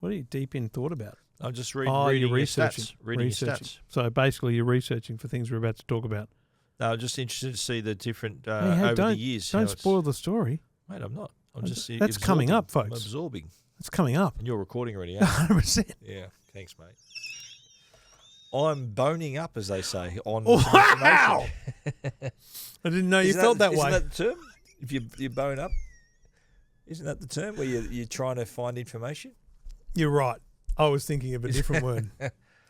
What are you deep in thought about? I'm just reading you're your researching. stats. Reading your stats. So basically you're researching for things we're about to talk about. No, I'm just interested to see the different Hey, over don't, the years. Don't spoil the story. Mate, I'm not. I'm just That's coming up, folks. I'm absorbing. It's coming up. And you're recording already, 100%. Yeah, thanks, mate. I'm boning up, as they say, on wow! I didn't know you felt that way. Isn't that the term? If you bone up? Isn't that the term where you're trying to find information? You're right. I was thinking of a different word.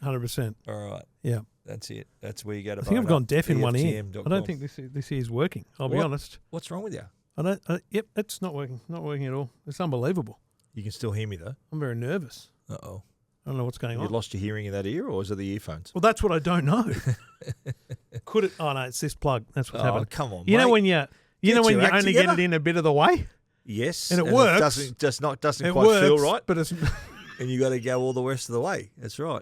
100%. All right. Yeah. That's it. That's where you go to I think I've gone deaf in one ear. EFTM.com. I don't think this ear is working. I'll be honest. What's wrong with you? Yep, it's not working. Not working at all. It's unbelievable. You can still hear me, though. I'm very nervous. Uh-oh. I don't know what's going on. You lost your hearing in that ear, or is it the earphones? Well, that's what I don't know. Could it? Oh, no, it's this plug. That's what's happening. Come on, You mate. know when you only together. get it in a bit of the way? Yes. And it works. It doesn't It quite works, feel right. but it's... And you got to go all the rest of the way. That's right.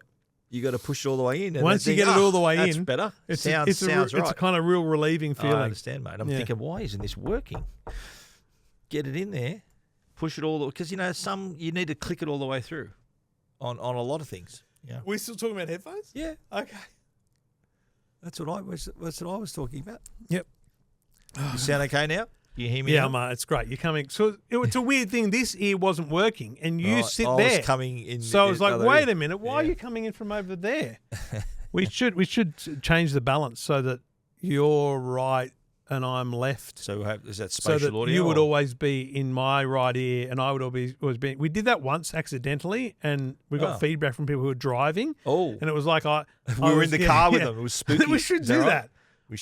You got to push it all the way in. And Once you get it all the way that's in, better. sounds right. It's a kind of real relieving feeling. I understand, mate. I'm thinking, why isn't this working? Get it in there, push it all, because you need to click it all the way through, on a lot of things. Yeah. We're still talking about headphones? Yeah. Okay. That's what I was talking about. Yep. You sound okay now? You hear me? Yeah, now? mate, it's great. You're coming. So it's a weird thing. This ear wasn't working, and you sit there. I was coming in. So I was like, wait ear. a minute, why are you coming in from over there? we should change the balance so that you're right and I'm left. So is that spatial so that audio? You would always be in my right ear, and I would always be. We did that once accidentally, and we got feedback from people who were driving. Oh, and it was like we were in the car with them. It was spooky. We should do that.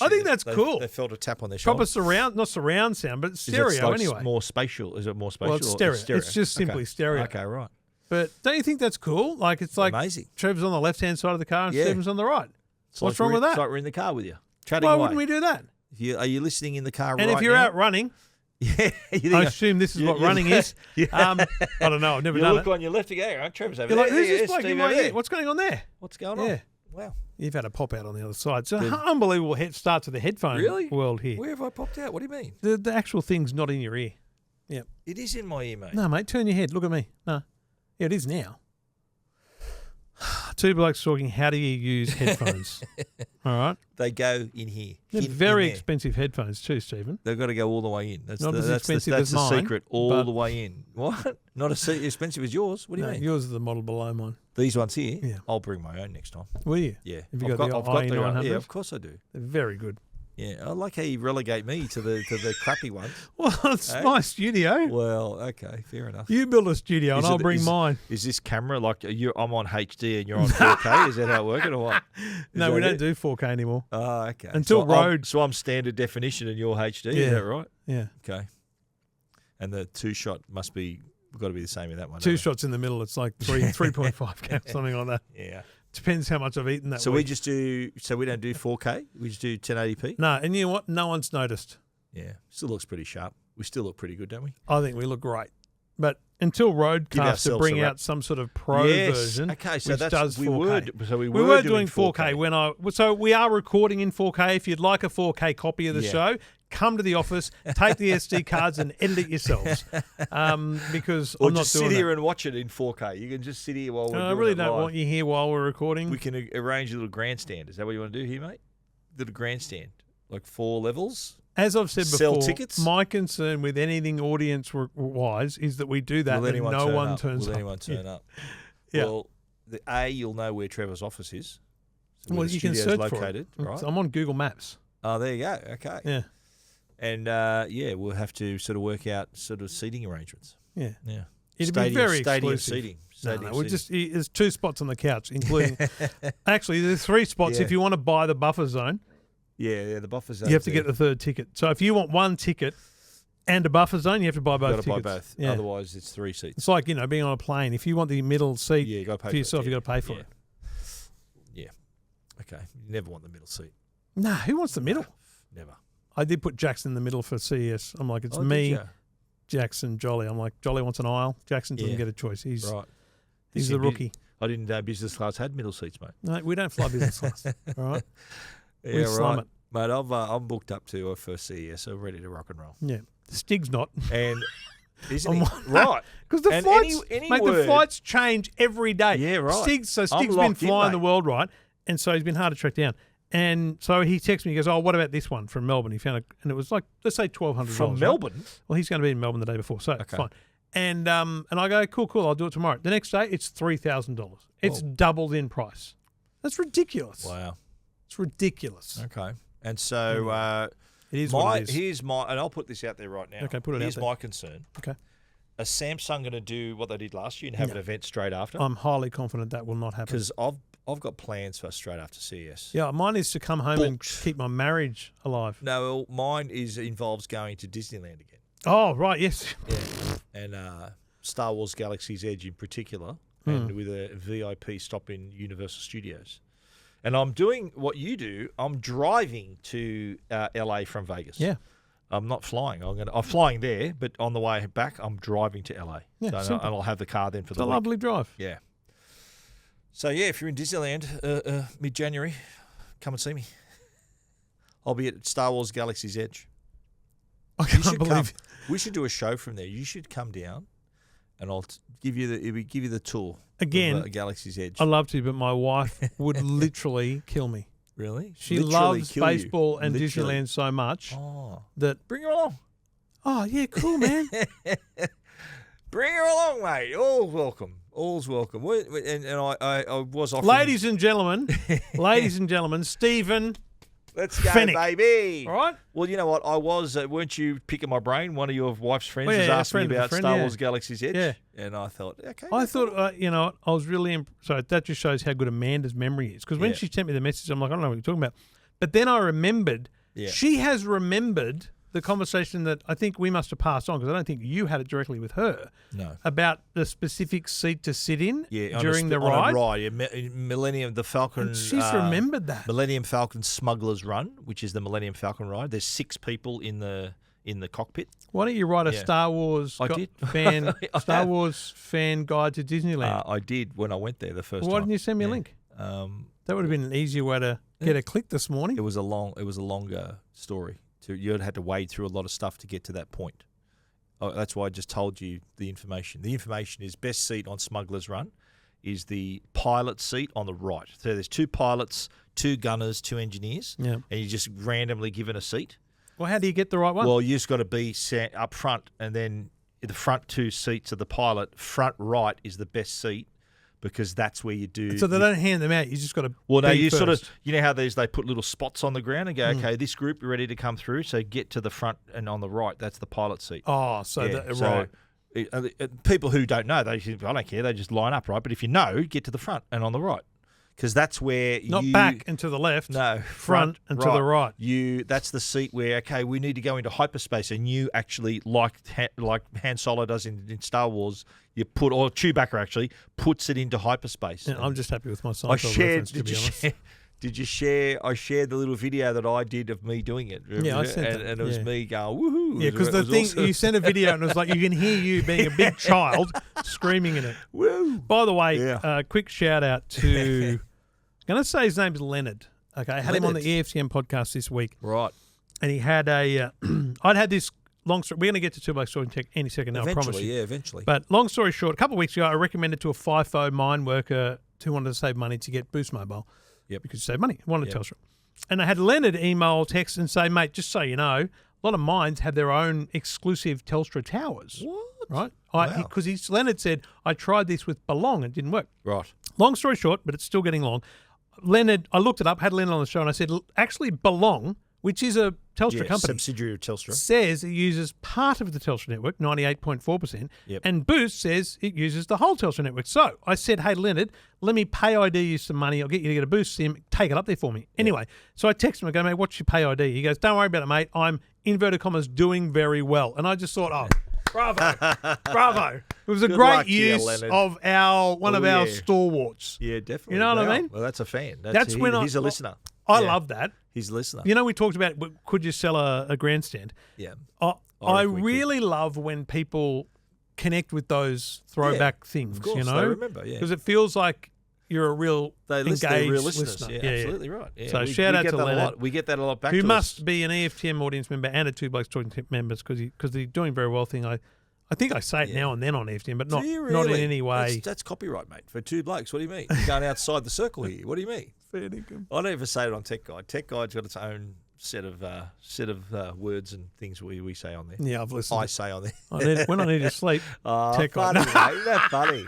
I think that's cool. They felt a tap on their shoulder. Proper not surround sound, but stereo anyway. More spatial. Is it more spatial? Well, it's stereo. It's just simply stereo. Okay, right. But don't you think that's cool? Like it's like amazing. Trevor's on the left-hand side of the car and Stephen's on the right. What's wrong with that? It's like we're in the car with you. Chatting Why away. wouldn't we do that? Are you listening in the car right now? And if you're out running, I assume this is what running is. I don't know. I've never done it. You look on your left again. Trevor's over you're there. Like, who's this bloke in my ear? What's going on there? What's going on? Yeah. Wow. You've had a pop out on the other side. So unbelievable start to the headphone world here. Where have I popped out? What do you mean? The actual thing's not in your ear. Yeah. It is in my ear, mate. No, mate. Turn your head. Look at me. No. Yeah, it is now. Two blokes talking. How do you use headphones? All right. They go in here. They're very expensive headphones too, Stephen. They've got to go all the way in. That's not as expensive that's as mine. the secret, all the way in. What? Not as expensive as yours? What do you mean? Yours is the model below mine. These ones here? Yeah. I'll bring my own next time. Will you? Yeah. Have you got the i900? Yeah, of course I do. They're very good. Yeah, I like how you relegate me to the crappy ones. Well, it's my studio. Well, okay, fair enough. You build a studio and I'll bring mine. Is this camera like I'm on HD and you're on 4K? Is that how it works or what? No, we don't do 4K anymore. Oh, okay. Until Rode. So I'm standard definition and you're HD, is that right? Yeah. Okay. And the two-shot must be, got to be the same in that one. Two shots in the middle, it's like 3.5K, something like that. Yeah. Depends how much I've eaten that week. So we don't do 4K? We just do 1080p? No, and you know what? No one's noticed. Yeah. Still looks pretty sharp. We still look pretty good, don't we? I think we look great. But until Rodecaster bring out some sort of pro version, okay, so which that's, does 4K. We were doing 4K. So we are recording in 4K. If you'd like a 4K copy of the show, come to the office, take the SD cards and edit it yourselves. Because or I'm not just doing sit here that. and watch it in 4K. You can just sit here while we're doing it. I really don't live. want you here while we're recording. We can arrange a little grandstand. Is that what you want to do here, mate? Little grandstand, like 4 levels. As I've said before, tickets? my concern with anything audience-wise is that we do that and no one turns up. Will anyone turn up? Yeah. Well, you'll know where Trevor's office is. Well, you can search located, for it. Right? I'm on Google Maps. Oh, there you go. Okay. Yeah. And, we'll have to sort of work out sort of seating arrangements. Yeah. Yeah. It'd be very stadium exclusive. seating. There's 2 spots on the couch, including... Actually, there's 3 spots if you want to buy the buffer zone. Yeah, the buffer zone. You have to get the 3rd ticket. So if you want 1 ticket and a buffer zone, you have to buy both tickets. You've got to buy both. Yeah. Otherwise, it's 3 seats. It's like, being on a plane. If you want the middle seat you gotta pay for yourself, you've got to pay for it. Yeah. Okay. You never want the middle seat. Nah, who wants the middle? Never. I did put Jackson in the middle for CES. I'm like, it's me, Jackson, Jolly. I'm like, Jolly wants an aisle. Jackson doesn't get a choice. He's the rookie. I didn't know business class had middle seats, mate. No, we don't fly business class. All right? Yeah, we slum it. Mate, I'm booked up to for CES, so ready to rock and roll. Yeah. Stig's not. And Isn't he? Right. Because the And flights, any mate, the word- flights change every day. Yeah, right. Stig's I'm been locked in, flying the mate. world, right? And so he's been hard to track down. And so he texts me, he goes, oh, what about this one from Melbourne? He found it, and it was like, let's say $1,200. From right? Melbourne? Well, he's going to be in Melbourne the day before, so it's fine. And I go, cool, I'll do it tomorrow. The next day, it's $3,000. It's doubled in price. That's ridiculous. Wow. It's ridiculous. Okay. And so It is what it is. here's my, and I'll put this out there right now. Okay, put it out Here's there. my concern. Okay. Is Samsung going to do what they did last year and have an event straight after? I'm highly confident that will not happen. Because I've got plans for straight after CES. Yeah, mine is to come home and keep my marriage alive. No, mine involves going to Disneyland again. Oh, right, yes. Yeah. And Star Wars Galaxy's Edge in particular, and with a VIP stop in Universal Studios. And I'm doing what you do. I'm driving to LA from Vegas. Yeah. I'm not flying. I'm flying there, but on the way back, I'm driving to LA. Yeah, so simple. and I'll have the car then for It's the a week. lovely drive. Yeah. So yeah, if you're in Disneyland mid-January, come and see me. I'll be at Star Wars Galaxy's Edge. I can't believe it. We should do a show from there. You should come down, and I'll give you the tour Again, of Galaxy's Edge. I'd love to, but my wife would literally kill me. Really? She Literally loves kill you. baseball and Literally. Disneyland so much that, Bring her along. oh, yeah, cool, man. Bring her along, mate. All's welcome. All's welcome. And I was offering... Ladies and gentlemen, Stephen Let's go, Fennick. baby. All right? Well, you know what? I was, weren't you picking my brain? One of your wife's friends Well, was yeah, a asking me friend of a about friend, Star yeah. Wars Galaxy's Edge. Yeah. And I thought, okay. I thought, I was really so that just shows how good Amanda's memory is. Because when Yeah. she sent me the message, I'm like, I don't know what you're talking about. But then I remembered, she has remembered the conversation that I think we must have passed on, because I don't think you had it directly with her. No. About the specific seat to sit in during the on ride. a ride. Yeah, Millennium, the Falcon. And she's remembered that. Millennium Falcon Smuggler's Run, which is the Millennium Falcon ride. There's 6 people in the cockpit. Why don't you write a Yeah. Star Wars fan Star Wars fan guide to Disneyland? I did when I went there the first time. Why didn't you send me a link? That would have been an easier way to get a click this morning. It was a longer story. So you'd had to wade through a lot of stuff to get to that point. Oh, that's why I just told you the information. The information is best seat on Smuggler's Run is the pilot seat on the right. So there's 2 pilots, 2 gunners, 2 engineers, and you're just randomly given a seat. Well, how do you get the right one? Well, you just got to be sat up front, and then the front 2 seats of the pilot, front right is the best seat, because that's where you do. So they don't hand them out. You just got to. Well, no, you first. sort of, you know how they put little spots on the ground and go, okay, this group, you're ready to come through. So get to the front, and on the right, that's the pilot seat. Oh, so right. People who don't know, I don't care. They just line up, right? But if you know, get to the front and on the right, because that's where not back and to the left. No, front and to the right. That's the seat where we need to go into hyperspace, and you actually like Han Solo does in Star Wars. You put, or Chewbacca actually puts it into hyperspace. Yeah, I'm just happy with my Seinfeld reference, to be honest. Did you share? I shared the little video that I did of me doing it. Yeah, I sent that. And it was me going, woohoo. Yeah, because the thing, you sent a video and it was like, you can hear you being a big child screaming in it. Woo. By the way, quick shout out to, I'm going to say his name's Leonard. Okay, I had him on the EFTM podcast this week. Right. And he had I'd had this long story. We're going to get to Two Blokes Talking Tech any second now, I promise you. Yeah, eventually. But long story short, a couple of weeks ago, I recommended to a FIFO mine worker who wanted to save money to get Boost Mobile. Yep. Because you save money. Wanted Telstra. And I had Leonard email, text and say, mate, just so you know, a lot of mines have their own exclusive Telstra towers. What? Right? Because Leonard said, I tried this with Belong and it didn't work. Right. Long story short, but it's still getting long. Leonard, I looked it up, had Leonard on the show, and I said, actually Belong, which is a Telstra company, subsidiary of Telstra, says it uses part of the Telstra network, 98.4%, Yep. and Boost says it uses the whole Telstra network. So I said, hey, Leonard, let me pay ID you some money. I'll get you to get a Boost SIM. Take it up there for me. Anyway, so I text him. I go, mate, what's your pay ID? He goes, don't worry about it, mate. I'm, inverted commas, doing very well. And I just thought, oh, bravo, bravo. It was a Good great luck to you, use Leonard. of one of our stalwarts. Yeah, definitely. You know what I mean? Well, that's a fan. He's a listener. I love that. He's a listener. You know, we talked about could you sell a grandstand? Yeah. I really love when people connect with those throwback things. Of course, you know, they remember. Yeah, because it feels like you're a real engaged real listener. Yeah, absolutely right. Yeah, so shout out to Leonard. We get that a lot back. Who to must us. be an EFTM audience member and a Two Blokes Talking Tech members because he's doing very well thing. I I think I say it now and then on FTM, but Do not you not in really? any way. That's copyright, mate. For two blokes, what do you mean? You're going outside the circle here. What do you mean? Fair dinkum. I don't even say it on Tech Guide. Tech Guide's got its own set of words and things we say on there. Yeah, I've listened. I say on there. When I need to sleep, Tech funny, Guide. mate. That's funny.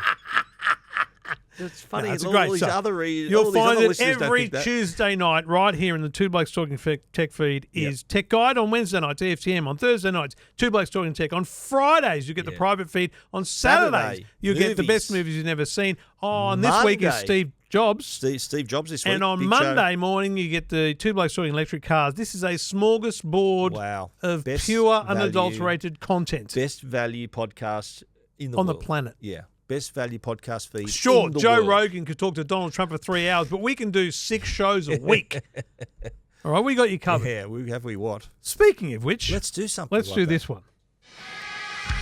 It's funny. No, it's all a great these show. other You'll all these find other it listeners don't every think that. Tuesday night right here in the Two Blokes Talking Tech feed is Tech Guide. On Wednesday nights, EFTM. On Thursday nights, Two Blokes Talking Tech. On Fridays, you get the private feed. On Saturdays, you get the best movies you've never seen. On this week is Steve Jobs. Steve Jobs this week. And on Big Monday show. morning, you get the Two Blokes Talking Electric Cars. This is a smorgasbord of Best pure, value, unadulterated content best value podcast in the on world. the planet. Yeah. Best value podcast feed. Sure, in the Joe world. Rogan could talk to Donald Trump for 3 hours, but we can do 6 shows a week. All right, we got you covered. Yeah, we what? Speaking of which, Let's do something. let's like do that. this one.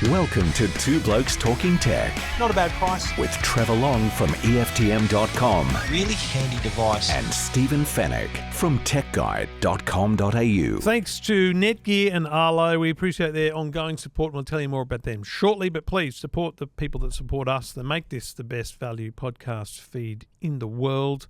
Welcome to Two Blokes Talking Tech Not a bad price. with Trevor Long from EFTM.com Really handy device. and Stephen Fennick from TechGuide.com.au. Thanks to Netgear and Arlo. We appreciate their ongoing support, and we'll tell you more about them shortly. But please support the people that support us, that make this the best value podcast feed in the world.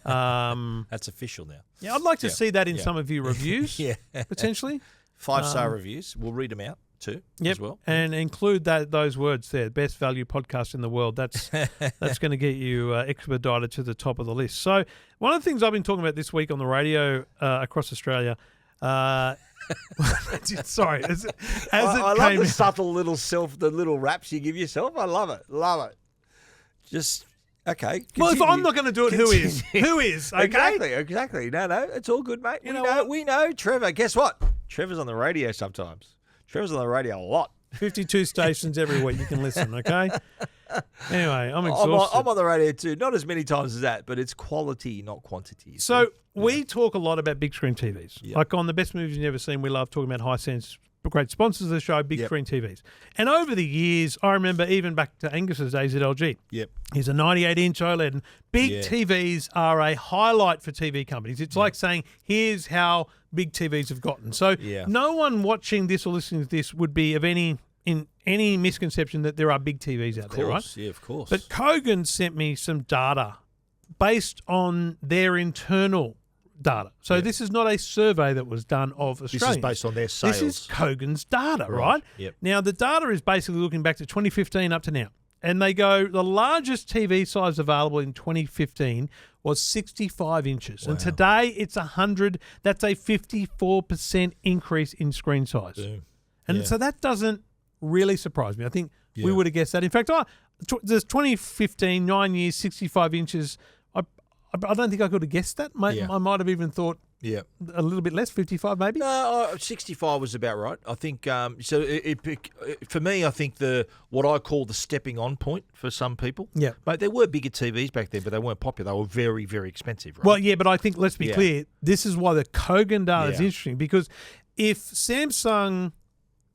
That's official now. Yeah, I'd like to see that in Yeah. some of your reviews, Yeah. potentially. 5-star reviews. We'll read them out too as well. And include those words there, best value podcast in the world. That's going to get you expedited to the top of the list. So one of the things I've been talking about this week on the radio across Australia, sorry, as it I love came the subtle the little raps you give yourself. I love it. Just okay. well, if continue. I'm not going to do it, who is? Who is? Okay. Exactly. No, it's all good, mate. You know what? We know Trevor. Guess what? Trevor's on the radio sometimes. Trevor's on the radio a lot. 52 stations every week you can listen, okay? Anyway, I'm exhausted. I'm on the radio too. Not as many times as that, but it's quality, not quantity. So we talk a lot about big screen TVs. Yeah. Like on the best movies you've never seen, we love talking about Hisense, great sponsors of the show, big screen TVs. And over the years, I remember even back to Angus's days at LG. Yep. He's a 98-inch OLED. And big Yeah. TVs are a highlight for TV companies. It's like saying, here's how big TVs have gotten. So Yeah. no one watching this or listening to this would be of any misconception that there are big TVs out there, right? Yeah, of course. But Kogan sent me some data based on their internal data. So this is not a survey that was done of this Australians. is based on their sales. This is Kogan's data, right? Yep. Now, the data is basically looking back to 2015 up to now. And they go, the largest TV size available in 2015 was 65 inches. And today it's 100. That's a 54% increase in screen size. Boom. And so that doesn't really surprise me. I think we would have guessed that. In fact, there's 2015, 9 years, 65 inches. I don't think I could have guessed that. I might have even thought a little bit less, 55 maybe. No, 65 was about right. I think so. For me, I think what I call the stepping on point for some people. Yeah. But there were bigger TVs back then, but they weren't popular. They were very, very expensive. Right? Well, yeah, but I think, let's be clear, this is why the Kogan data is Yeah. interesting, because if Samsung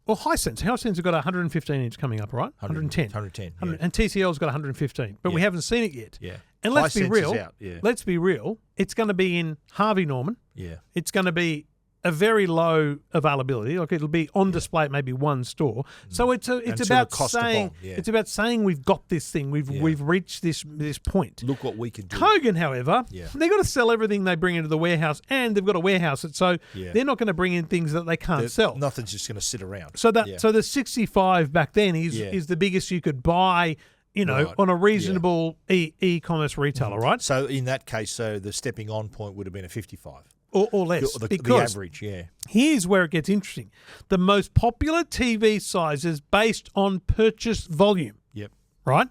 or Hisense have got a 115-inch coming up, right? 110. 110. And TCL's got 115, but we haven't seen it yet. Yeah. And let's be Hisense real. is out, yeah. Let's be real. It's going to be in Harvey Norman. Yeah. It's going to be a very low availability. Like it'll be on display at maybe one store. So it's And about sort of cost a saying bomb, yeah. it's about saying we've got this thing. We've reached this point. Look what we can do. Kogan, however, they've got to sell everything they bring into the warehouse, and they've got to warehouse it. So they're not going to bring in things that they can't sell. Nothing's just going to sit around. So the 65 back then is the biggest you could buy, on a reasonable e-commerce retailer, right? So in that case, the stepping on point would have been a 55. Or less. The because average, yeah. here's where it gets interesting. The most popular TV sizes based on purchase volume, Yep. right,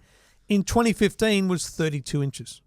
in 2015 was 32 inches.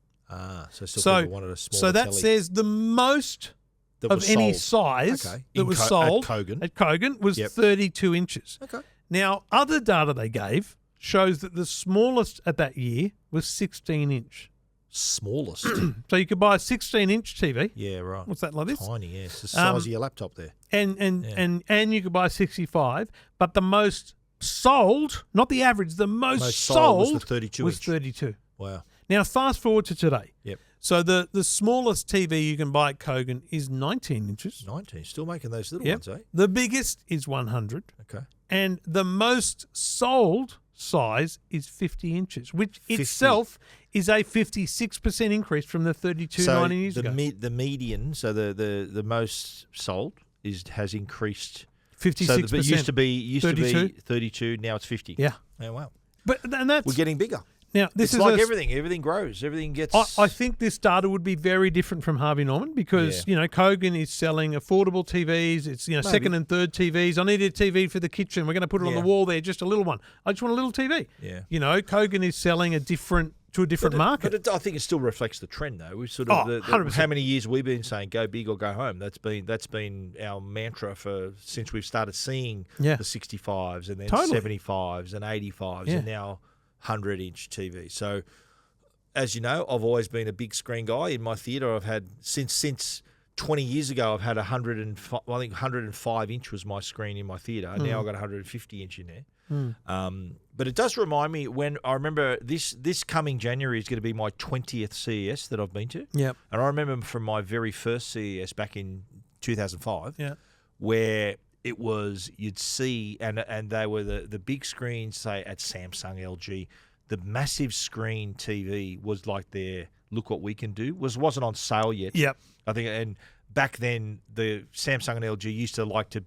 So still people wanted a smaller So that telly says the most that of was any sold. size Okay. that In was at sold Kogan. was 32 inches. Okay. Now, other data they gave shows that the smallest at that year was 16-inch. Smallest. So you could buy a 16-inch TV. Yeah, right. What's that like this? Tiny, yeah. It's the size of your laptop there. And you could buy a 65, but the most sold, not the average, the most Most sold sold was the 32 was inch. 32. Wow. Now, fast forward to today. Yep. So the smallest TV you can buy at Kogan is 19 inches. 19. Still making those little Yep. ones, eh? The biggest is 100. Okay. And the most sold size is 50 inches, which 50. itself is a 56% increase from the 32.90 years ago. The median, so the most sold has increased. 56%. So it used to be 32? 32. Now it's 50. Yeah. Oh wow. But and that's We're getting bigger. now this It's is like a, everything. Everything grows. Everything gets. I think this data would be very different from Harvey Norman because, Kogan is selling affordable TVs. It's, second and third TVs. I need a TV for the kitchen. We're going to put it on the wall there, just a little one. I just want a little TV. Yeah. Kogan is selling a different market. But I think it still reflects the trend, though. We sort of 100%. how many years we've been saying go big or go home. That's been our mantra since we've started seeing the 65s and then 75s and 85s and now 100-inch TV. So, as you know, I've always been a big screen guy in my theatre. I've had since 20 years ago. I've had 105. I think 105 inch was my screen in my theatre. Now I've got 150 inch in there. But it does remind me when I remember this coming January is going to be my 20th CES that I've been to. Yep. And I remember from my very first CES back in 2005, where it was you'd see and they were the big screens, say at Samsung, LG, the massive screen TV was like their look what we can do wasn't on sale yet. Yep. I think and back then, the Samsung and LG used to like to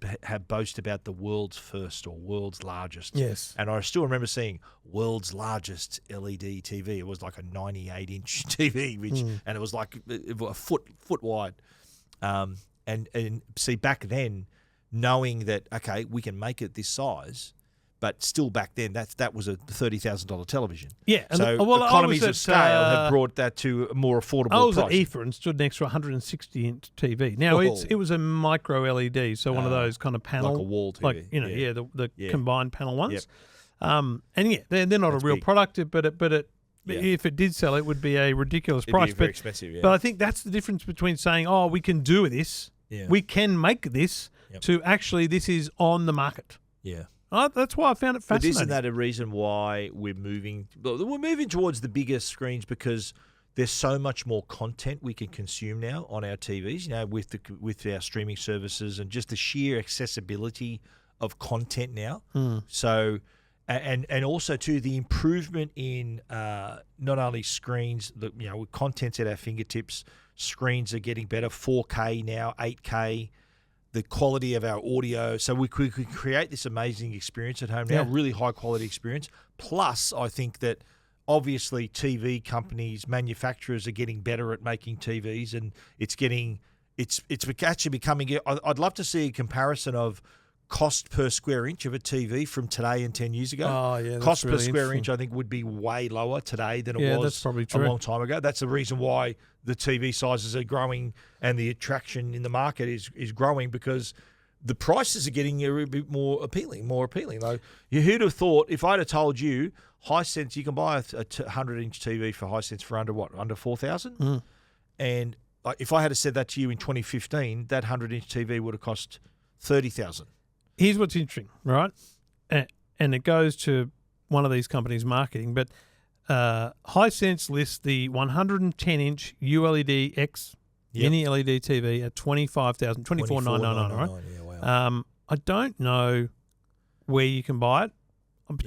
boast about the world's first or world's largest. Yes. And I still remember seeing world's largest LED TV. It was like a 98-inch TV, and it was like a foot wide. And see, back then, knowing that, okay, we can make it this size, but still back then, that was a $30,000 television. Yeah. And so economies of scale have brought that to a more affordable price. I was at IFA and stood next to a 160-inch TV. Now, it was a micro LED, so one of those kind of panel. Like a wall TV. Like, the combined panel ones. Yep. They're not That's a real big. product, but if it did sell, it would be a ridiculous price. It'd be very expensive, yeah. But I think that's the difference between saying, oh, we can do this, we can make this, to actually this is on the market. Yeah. That's why I found it fascinating. But isn't that a reason why we're moving towards the bigger screens because there's so much more content we can consume now on our TVs, with our streaming services and just the sheer accessibility of content now. So, and also too the improvement in not only screens, with contents at our fingertips, screens are getting better, 4K now, 8K. The quality of our audio. So we could create this amazing experience at home now, really high quality experience. Plus, I think that obviously TV companies, manufacturers are getting better at making TVs and it's actually becoming, I'd love to see a comparison of cost per square inch of a TV from today and 10 years ago. Oh, yeah. Cost per really square inch, I think, would be way lower today than it was that's probably true. a long time ago. That's the reason why the TV sizes are growing and the attraction in the market is growing because the prices are getting a bit more appealing. Like, who'd have thought, if I'd have told you, Hisense, you can buy a 100-inch TV for Hisense for under $4,000? And if I had said that to you in 2015, that 100-inch TV would have cost $30,000. Here's what's interesting, right? And it goes to one of these companies' marketing, but Hisense lists the 110-inch ULED X mini LED TV at $25,000, $24,999, right? Yeah, wow. I don't know where you can buy it.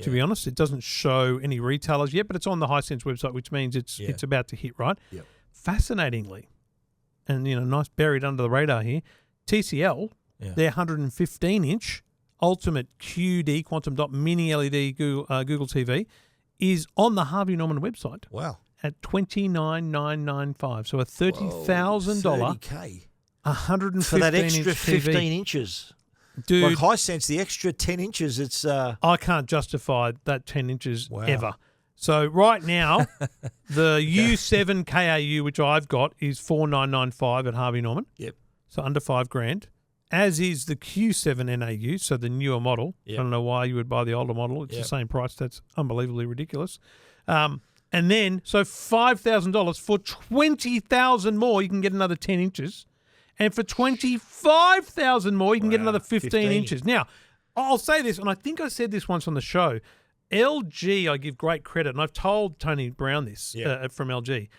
To be honest, it doesn't show any retailers yet, but it's on the Hisense website, which means it's about to hit, right? Yep. Fascinatingly, and nice buried under the radar here, TCL. Yeah. Their 115-inch Ultimate QD Quantum Dot Mini LED Google TV is on the Harvey Norman website. Wow. At $29,995. So a $30,000, $30K 115-inch for that extra TV. 15 inches. Dude, Like Hisense, the extra 10 inches, it's... I can't justify that 10 inches ever. So right now, the U7 KAU, which I've got, is $4,995 at Harvey Norman. Yep. So under $5,000. As is the Q7 NAU, so the newer model. Yep. I don't know why you would buy the older model. It's the same price. That's unbelievably ridiculous. And then, so $5,000 for $20,000 more, you can get another 10 inches. And for $25,000 more, you can get another 15 inches. Now, I'll say this, and I think I said this once on the show. LG, I give great credit, and I've told Tony Brown this from LG.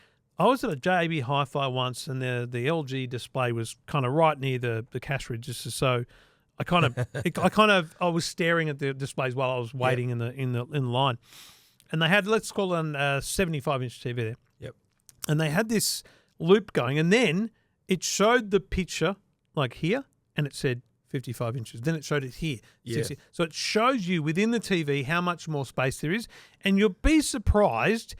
I was at a JB Hi-Fi once, and the LG display was kind of right near the cash register. So I was staring at the displays while I was waiting in the line, and they had, let's call it a 75-inch TV there. Yep. And they had this loop going, and then it showed the picture like here, and it said 55 inches. Then it showed it here. 60. So it shows you within the TV how much more space there is, and you'll be surprised.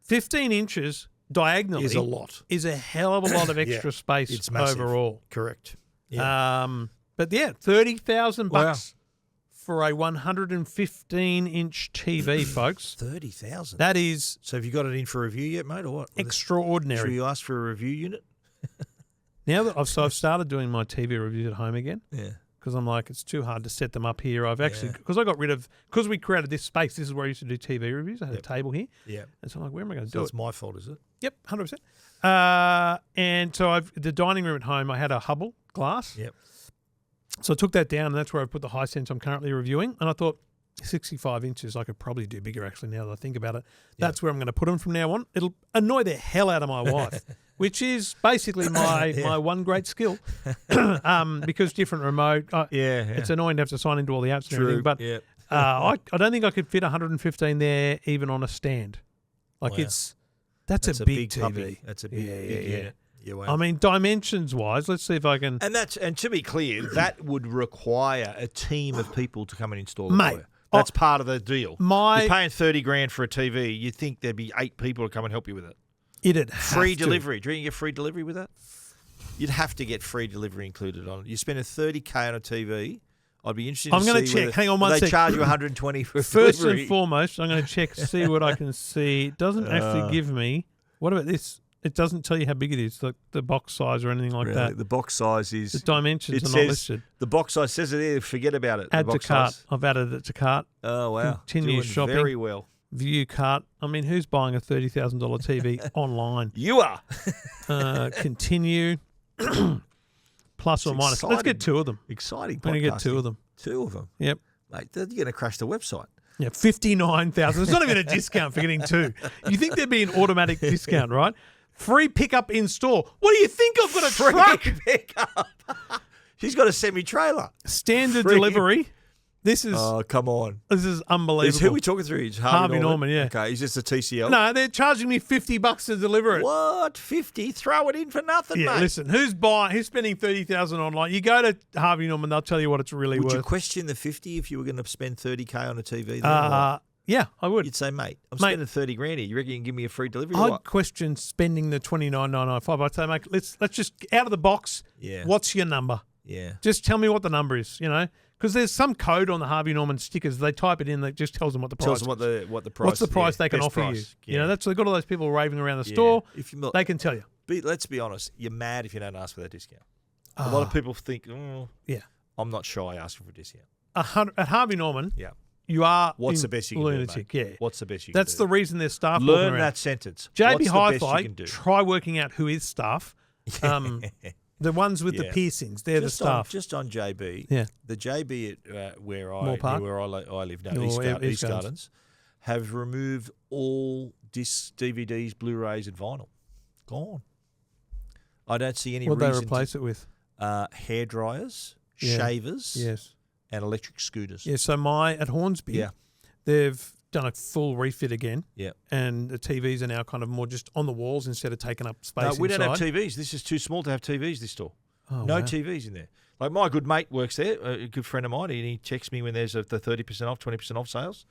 15 inches diagonally is a lot. Is a hell of a lot of extra space it's massive. overall. Correct. Yeah. But yeah, $30,000 for a 115-inch TV, folks. 30,000. That is So have you got it in for review yet, mate, or what? extraordinary. Should you ask for a review unit? Now that I've started doing my TV reviews at home again. Yeah. Because I'm like, it's too hard to set them up here. I've actually, because we created this space, this is where I used to do TV reviews. I had a table here. Yeah. And so I'm like, where am I going to So do it's it? my fault, is it? Yep, 100%. And so the dining room at home, I had a Hubble glass. Yep. So I took that down, and that's where I put the Hisense I'm currently reviewing. And I thought, 65 inches, I could probably do bigger, actually, now that I think about it. That's where I'm going to put them from now on. It'll annoy the hell out of my wife, which is basically my one great skill, because different remote. It's annoying to have to sign into all the apps and everything, but I don't think I could fit 115 there even on a stand. Like that's a big TV. Puppy. That's a big unit. Yeah, wow. I mean, dimensions-wise, let's see if I can... And to be clear, that would require a team of people to come and install it. Mate, that's part of the deal. You're paying $30,000 for a TV. You'd think there'd be 8 people to come and help you with it. It'd free delivery. Do you get free delivery with that? You'd have to get free delivery included on it. You're spending $30,000 on a TV. I'd be interested. I'm going to check. Hang on one second. They charge you $120 for First delivery. and foremost, I'm going to check, see what I can see. It doesn't actually give me. What about this? It doesn't tell you how big it is, like the box size or anything like that. The box size is... The dimensions are not listed. The box size says it there. Forget about it. Add to cart. I've added it to cart. Oh, wow. Continue Doing shopping. very well. View cart. I mean, who's buying a $30,000 TV online? You are. Continue. Plus or minus. Let's get 2 of them. Exciting podcasting. I'm going to get 2 of them. 2 of them? Yep. Mate, you're going to crash the website. Yeah, 59,000. It's not even a discount for getting 2. You think there'd be an automatic discount, right? Free pickup in store. What do you think? I've got a truck. Pickup. She's got a semi-trailer. Standard delivery. This is... Oh, come on. This is unbelievable. Who are we talking through? It's Harvey Norman, yeah. Okay, is this a TCL? No, they're charging me $50 to deliver it. What? 50? Throw it in for nothing, mate. Listen, who's spending $30,000 online? You go to Harvey Norman, they'll tell you what it's really worth. Would you question the 50 if you were going to spend $30,000 on a TV? Yeah, I would. You'd say, mate, I'm spending $30,000 here. You reckon you can give me a free delivery? I'd question spending the $29.95. I'd say, mate, let's just out of the box. Yeah. What's your number? Yeah. Just tell me what the number is. Because there's some code on the Harvey Norman stickers. They type it in that just tells them what the price. Tells them what the price. What's the price they can best offer price. you? They've got all those people raving around the store. If you, they can tell you. Let's be honest. You're mad if you don't ask for that discount. A lot of people think, I'm not shy asking for a discount. At Harvey Norman, you are What's the best you can lunatic, do, mate? yeah. What's the best you can do? That's the reason there's staff Learn walking around. that sentence. JB Hi-Fi, Hi-Fi, try working out who is staff. The ones with the piercings, they're the staff. Just on JB, the JB at where I live now, East Gardens, have removed all discs, DVDs, Blu-rays and vinyl. Gone. I don't see any reason. What they replace it with? Hair dryers, shavers, and electric scooters. Yeah, so at Hornsby, they've done a full refit again. Yeah. And the TVs are now kind of more just on the walls instead of taking up space inside. No, we don't have TVs. This is too small to have TVs, this store. No TVs in there. Like my good mate works there, a good friend of mine, and he texts me when there's the 30% off, 20% off sales.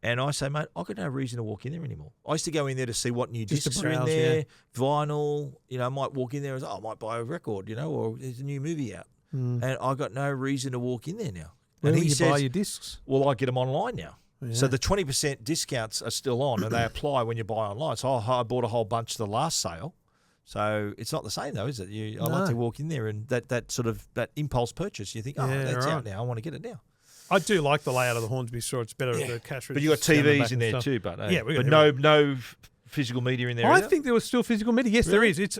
And I say, mate, I've got no reason to walk in there anymore. I used to go in there to see what new discs are in there, vinyl. I might walk in there and say, I might buy a record, or there's a new movie out. And I got no reason to walk in there now. Where and do you buy your discs? Well, I get them online now. Yeah. So the 20% discounts are still on, and they apply when you buy online. So I bought a whole bunch the last sale. So it's not the same though, is it? I like to walk in there and that impulse purchase. You think, that's out now. I want to get it now. I do like the layout of the Hornsby store. It's better at the cash register. But you got TVs in there too, but no physical media in there. I think there was still physical media. Yes, there is. It's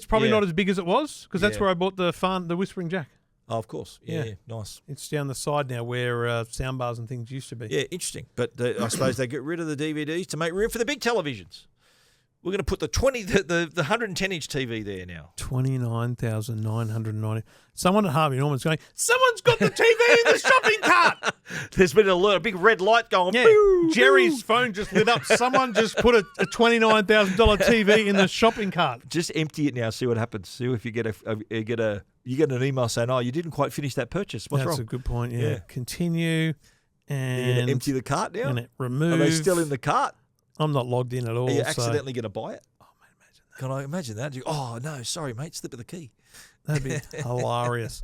probably not as big as it was because that's where I bought the Whispering Jack. Oh, of course. Yeah, nice. It's down the side now where sound bars and things used to be. Yeah, interesting. But I suppose they get rid of the DVDs to make room for the big televisions. We're going to put the 110-inch TV there now. 29,990. Someone at Harvey Norman's going, someone's got the TV in the shopping cart. There's been an alert, a big red light going. Yeah, Boo, Jerry's boo. phone just lit up. Someone just put a $29,000 TV in the shopping cart. Just empty it now. See what happens. See if you get an email saying, "Oh, you didn't quite finish that purchase. What's That's wrong?" a good point. Yeah. Yeah. Continue. And You're going to empty the cart now. and it remove. Are they still in the cart? I'm not logged in at all. Are you so accidentally going to buy it? Oh, mate, imagine that. Can I imagine that? Oh no, sorry, mate. Slip of the key. That'd be hilarious.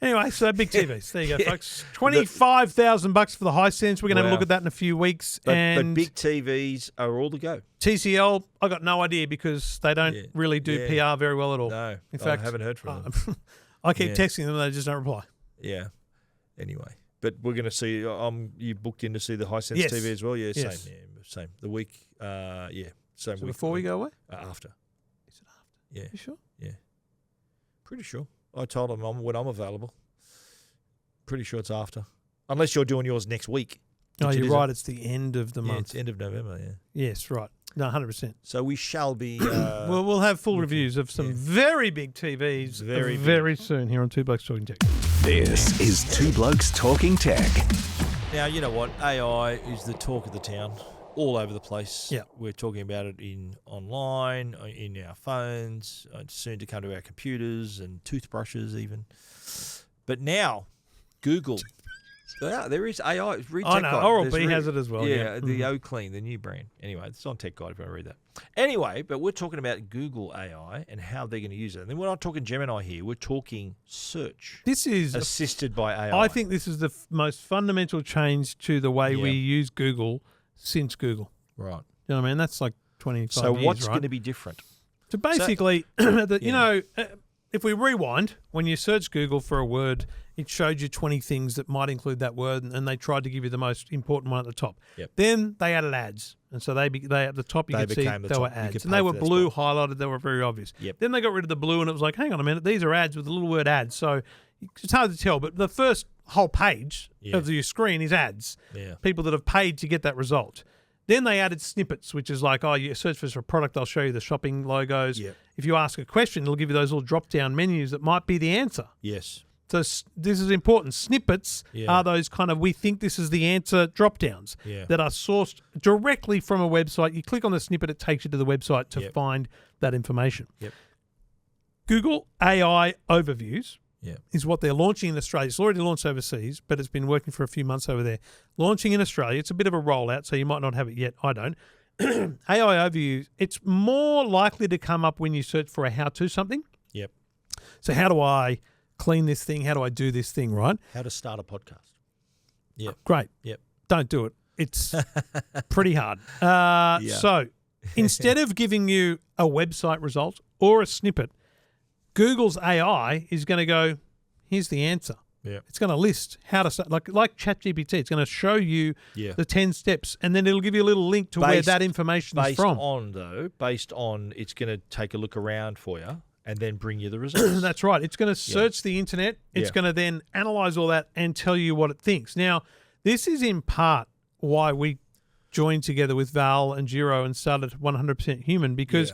Anyway, so big TVs. There you go, folks. $25,000 for the Hisense. We're going to have a look at that in a few weeks. But big TVs are all to go. TCL, I got no idea because they don't really do PR very well at all. No, in fact, I haven't heard from them. I keep texting them, they just don't reply. Yeah. Anyway, but we're going to see. You booked in to see the Hisense Yes. TV as well. Yeah, Yes. same. Yeah, same. The week. Same So week. before we go away? After. Is it after? Yeah. You sure? Yeah. Pretty sure. I told them when I'm available. Pretty sure it's after. Unless you're doing yours next week. No, which it you're isn't. right. It's the end of the Yeah, month. it's end of November, yeah. Yes, right. No, 100%. So we shall be... We'll have full reviews of some very big TVs very soon here on Two Blokes Talking Tech. This is Two Blokes Talking Tech. Now, you know what? AI is the talk of the town. All over the place. Yeah. We're talking about it online, in our phones, soon to come to our computers and toothbrushes even. But now, Google. There is AI. Read I Tech know. Guide. Oral-B has it as well. Yeah, the O-Clean, the new brand. Anyway, it's on Tech Guide if you want to read that. Anyway, but we're talking about Google AI and how they're going to use it. And then we're not talking Gemini here. We're talking search This is assisted by AI. I think this is the most fundamental change to we use Google since Google. Right. You know what I mean? That's like 25 So years, what's right? going to be different? So basically, if we rewind, when you search Google for a word, it showed you 20 things that might include that word, and they tried to give you the most important one at the top. Yep. Then they added ads, and so they at the top you They could see became the they top. were You ads, could and pay they for were that blue spot. highlighted. They were very obvious. Yep. Then they got rid of the blue, and it was like, hang on a minute, these are ads with the little word ads. So it's hard to tell, but the first whole page of your screen is ads. Yeah. People that have paid to get that result. Then they added snippets, which is like, you search for a product, I'll show you the shopping logos. Yep. If you ask a question, it'll give you those little drop-down menus that might be the answer. Yes. So this is important. Snippets are those kind of, we think this is the answer drop-downs that are sourced directly from a website. You click on the snippet, it takes you to the website to find that information. Yep. Google AI Overviews Yeah. is what they're launching in Australia. It's already launched overseas, but it's been working for a few months over there. Launching in Australia, it's a bit of a rollout, so you might not have it yet. I don't. AI Overviews, it's more likely to come up when you search for a how-to something. Yep. So how do I clean this thing? How do I do this thing, right? How to start a podcast. Yep. Great. Yep. Don't do it. It's pretty hard. So instead of giving you a website result or a snippet, Google's AI is going to go, here's the answer. Yeah. It's going to list how to start, like Chat GPT. It's going to show you the 10 steps, and then it'll give you a little link to where that information is from. Based on, it's going to take a look around for you and then bring you the results. That's right. It's going to search the internet. It's going to then analyze all that and tell you what it thinks. Now, this is in part why we joined together with Val and Giro and started 100% Human, because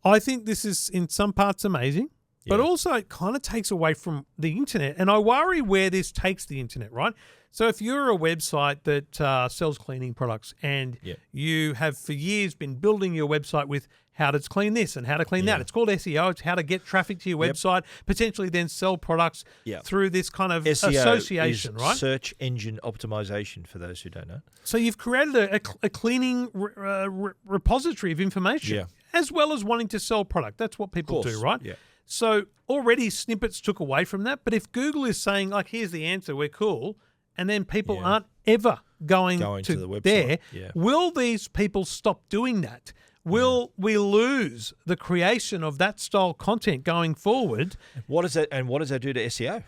I think this is in some parts amazing, but also it kind of takes away from the internet. And I worry where this takes the internet, right? So if you're a website that sells cleaning products and you have for years been building your website with how to clean this and how to clean that. It's called SEO. It's how to get traffic to your website, potentially then sell products through this kind of SEO association, is right? Search engine optimization, for those who don't know. So you've created a cleaning repository of information, as well as wanting to sell product. That's what people do, right? Yeah. So already snippets took away from that. But if Google is saying, like, here's the answer, we're cool, and then people aren't ever going to the website. there, Yeah. will these people stop doing that? Will we lose the creation of that style content going forward? What does that do to SEO?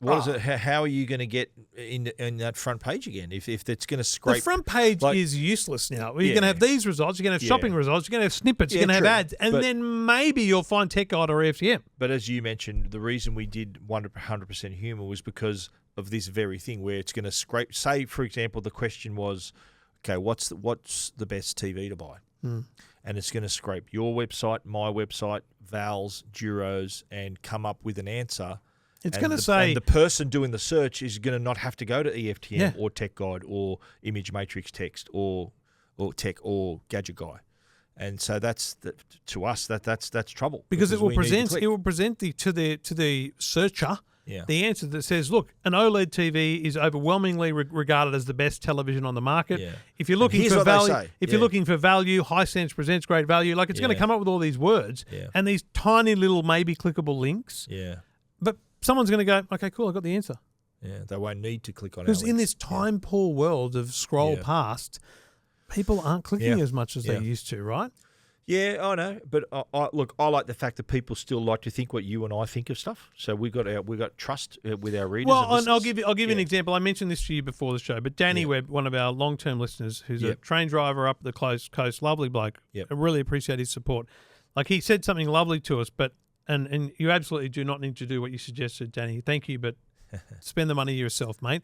What is it? How are you going to get in that front page again? If it's going to scrape The front page is useless now. You're going to have these results. You're going to have shopping results. You're going to have snippets. You're going to have ads, and then maybe you'll find Tech Guide or EFTM. But as you mentioned, the reason we did 100% humour was because of this very thing where it's going to scrape. Say, for example, the question was, okay, what's the best TV to buy? And it's going to scrape your website, my website, Val's, Duro's, and come up with an answer. It's going to say... And the person doing the search is going to not have to go to EFTM or Tech Guide or Image Matrix Text or Tech or Gadget Guy. And so to us, that's trouble. Because it will present to the searcher the answer that says, look, an OLED TV is overwhelmingly regarded as the best television on the market. Yeah. If you're looking for value, you're looking for value, Hisense presents great value. Like, it's going to come up with all these words and these tiny little maybe clickable links. Yeah. But someone's going to go, okay, cool, I got the answer. Yeah, they won't need to click on it. Because in this time poor world of scroll past, people aren't clicking as much as they used to, right? Yeah, I know, but I like the fact that people still like to think what you and I think of stuff. So we got trust with our readers. Well, and I'll give you an example. I mentioned this to you before the show, but Danny Webb, one of our long-term listeners, who's a train driver up the coast, lovely bloke. I really appreciate his support. Like, he said something lovely to us, but and you absolutely do not need to do what you suggested, Danny. Thank you, but spend the money yourself, mate.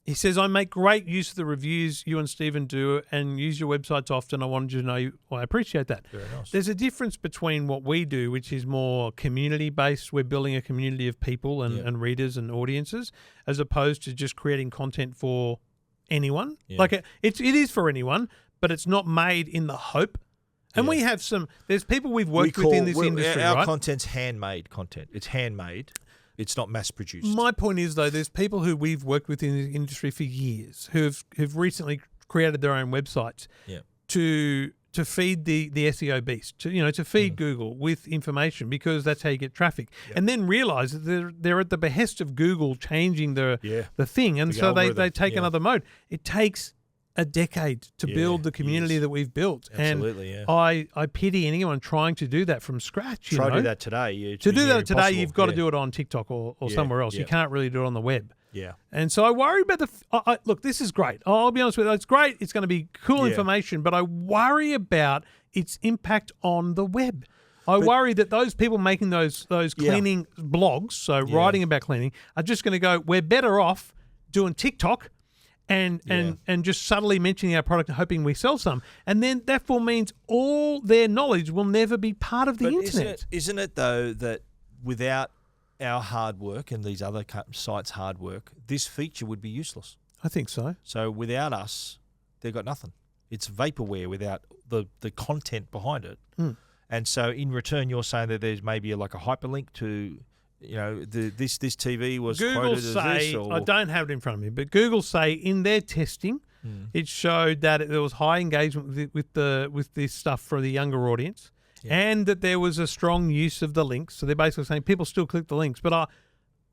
He says, I make great use of the reviews you and Stephen do and use your websites often. I wanted you to know I appreciate that. Very nice. There's a difference between what we do, which is more community-based. We're building a community of people and readers and audiences, as opposed to just creating content for anyone. Yeah. Like, it is for anyone, but it's not made in the hope. And we have there's people we've worked with in this industry, our right? content's handmade content. It's handmade. It's not mass-produced. My point is, though, there's people who we've worked with in the industry for years who've recently created their own websites to feed the SEO beast, to feed Google with information, because that's how you get traffic. And then realise that they're at the behest of Google changing the thing, and so they take another mode. It takes a decade to build the community that we've built. Absolutely, and I pity anyone trying to do that from scratch. Try to do that today. To do that today, you've got to do it on TikTok or somewhere else. You can't really do it on the web. Yeah. And so I worry about look, this is great. I'll be honest with you. It's great. It's going to be cool information, but I worry about its impact on the web. I worry that those people making those cleaning blogs, so writing about cleaning, are just going to go, we're better off doing TikTok and just subtly mentioning our product and hoping we sell some. And then therefore means all their knowledge will never be part of the internet. Isn't it, though, that without our hard work and these other sites' hard work, this feature would be useless? I think so. So without us, they've got nothing. It's vaporware without the content behind it. And so in return, you're saying that there's maybe like a hyperlink to... this TV was Google quoted as this, or... I don't have it in front of me, but Google say in their testing, it showed that there was high engagement with this stuff for the younger audience, and that there was a strong use of the links. So they're basically saying people still click the links, but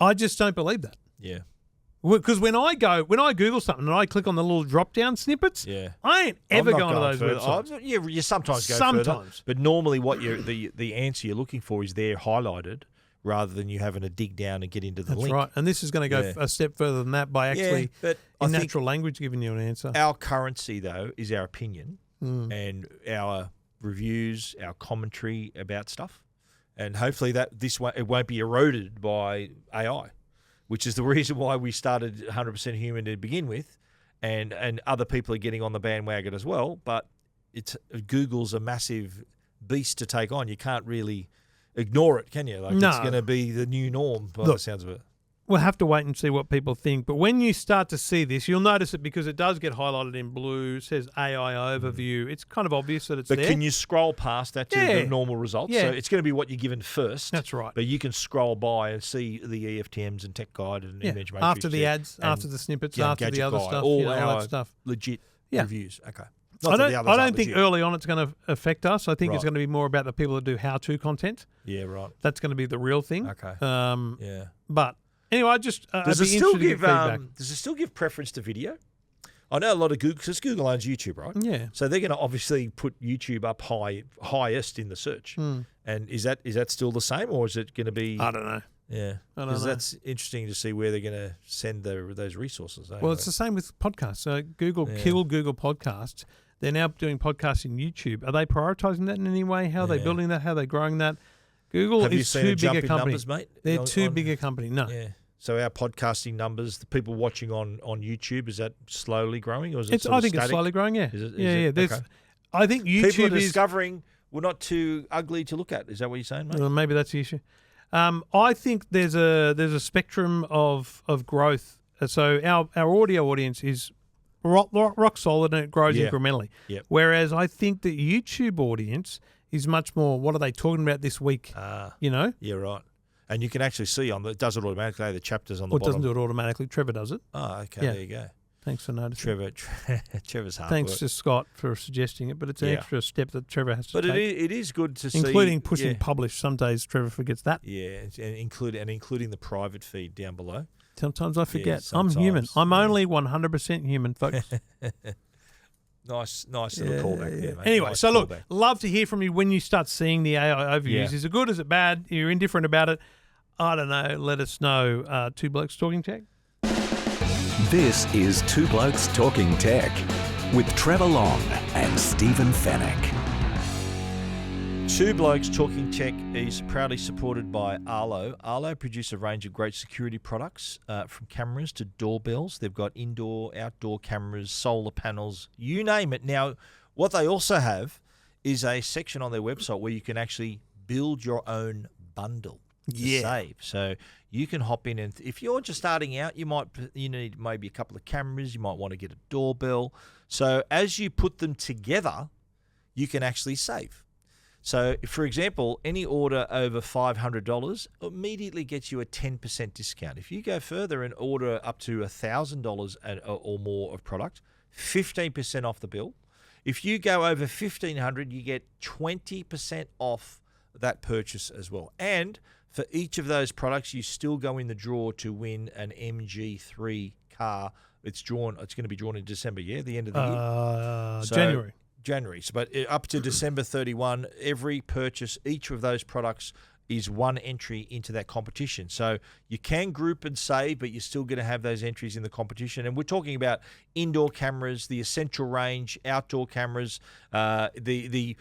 I just don't believe that. Yeah. Because when I Google something and I click on the little drop-down snippets, I ain't ever going to those websites. You sometimes go further, but normally what the answer you're looking for is there highlighted, rather than you having to dig down and get into the link. That's right. And this is going to go a step further than that by actually, in natural language, giving you an answer. Our currency, though, is our opinion and our reviews, our commentary about stuff. And hopefully it won't be eroded by AI, which is the reason why we started 100% Human to begin with. And other people are getting on the bandwagon as well. But Google's a massive beast to take on. You can't really... ignore it, can you? Like, no. It's going to be the new norm by the sounds of it. We'll have to wait and see what people think. But when you start to see this, you'll notice it because it does get highlighted in blue. It says AI overview. It's kind of obvious that it's there. But can you scroll past that to the normal results? Yeah. So it's going to be what you're given first. That's right. But you can scroll by and see the EFTMs and Tech Guide and Image Matrix. After the ads, after the snippets, after the other stuff. All that stuff. Legit reviews. Okay. I don't think early on it's going to affect us. I think it's going to be more about the people that do how-to content. Yeah, right. That's going to be the real thing. Okay. But anyway, I just does it still give preference to video? I know a lot of Google, because Google owns YouTube, right? Yeah. So they're going to obviously put YouTube up highest in the search. And is that still the same, or is it going to be? I don't know. Yeah, I don't because know. that's interesting to see where they're going to send those resources. Well, it's the same with podcasts. So Google Yeah. killed Google Podcasts. They're now doing podcasts in YouTube. Are they prioritising that in any way? How are they Yeah. building that? How are they growing that? Google Have you is seen too a big jump a in company. numbers, mate? They're On- too on- big a company. No. Yeah. So our podcasting numbers, the people watching on YouTube, is that slowly growing, or is it? I think it's slowly growing. Yeah. Is it- yeah. There's, okay. I think People are YouTube is. discovering we're not too ugly to look at. Is that what you're saying, mate? Well, maybe that's the issue. I think there's a spectrum of growth. So our audio audience is rock solid and it grows Yeah. incrementally. Yep. Whereas I think the YouTube audience is much more. What are they talking about this week? You know, Yeah, right. And you can actually see it does it automatically. The chapters on the or it bottom. doesn't do it automatically. Trevor does it. Oh, okay. Yeah. There you go. Thanks for noticing. Trevor's hard Thanks work. to Scott for suggesting it, but it's an Yeah. extra step that Trevor has to But take. it is good to see, including pushing yeah. publish. Some days Trevor forgets that. Yeah, and including the private feed down below. Sometimes I forget. I'm human. sometimes, I'm yeah. only 100% human, folks. Nice little callback there, mate. Anyway, Nice so look, callback. love to hear from you when you start seeing the AI overviews. Yeah. Is it good? Is it bad? You're indifferent about it? I don't know. Let us know. Two Blokes Talking Tech. This is Two Blokes Talking Tech with Trevor Long and Stephen Fennick. Two Blokes Talking Tech is proudly supported by Arlo. Arlo produce a range of great security products, from cameras to doorbells. They've got indoor, outdoor cameras, solar panels, you name it. Now, what they also have is a section on their website where you can actually build your own bundle to save. So you can hop in, and if you're just starting out, you need maybe a couple of cameras. You might want to get a doorbell. So as you put them together, you can actually save. So, for example, any order over $500 immediately gets you a 10% discount. If you go further and order up to $1,000 or more of product, 15% off the bill. If you go over $1,500, you get 20% off that purchase as well. And for each of those products, you still go in the draw to win an MG3 car. It's going to be drawn in December, the end of the year. So, January. But up to December 31, every purchase, each of those products is one entry into that competition. So you can group and save, but you're still going to have those entries in the competition. And we're talking about indoor cameras, the essential range, outdoor cameras, the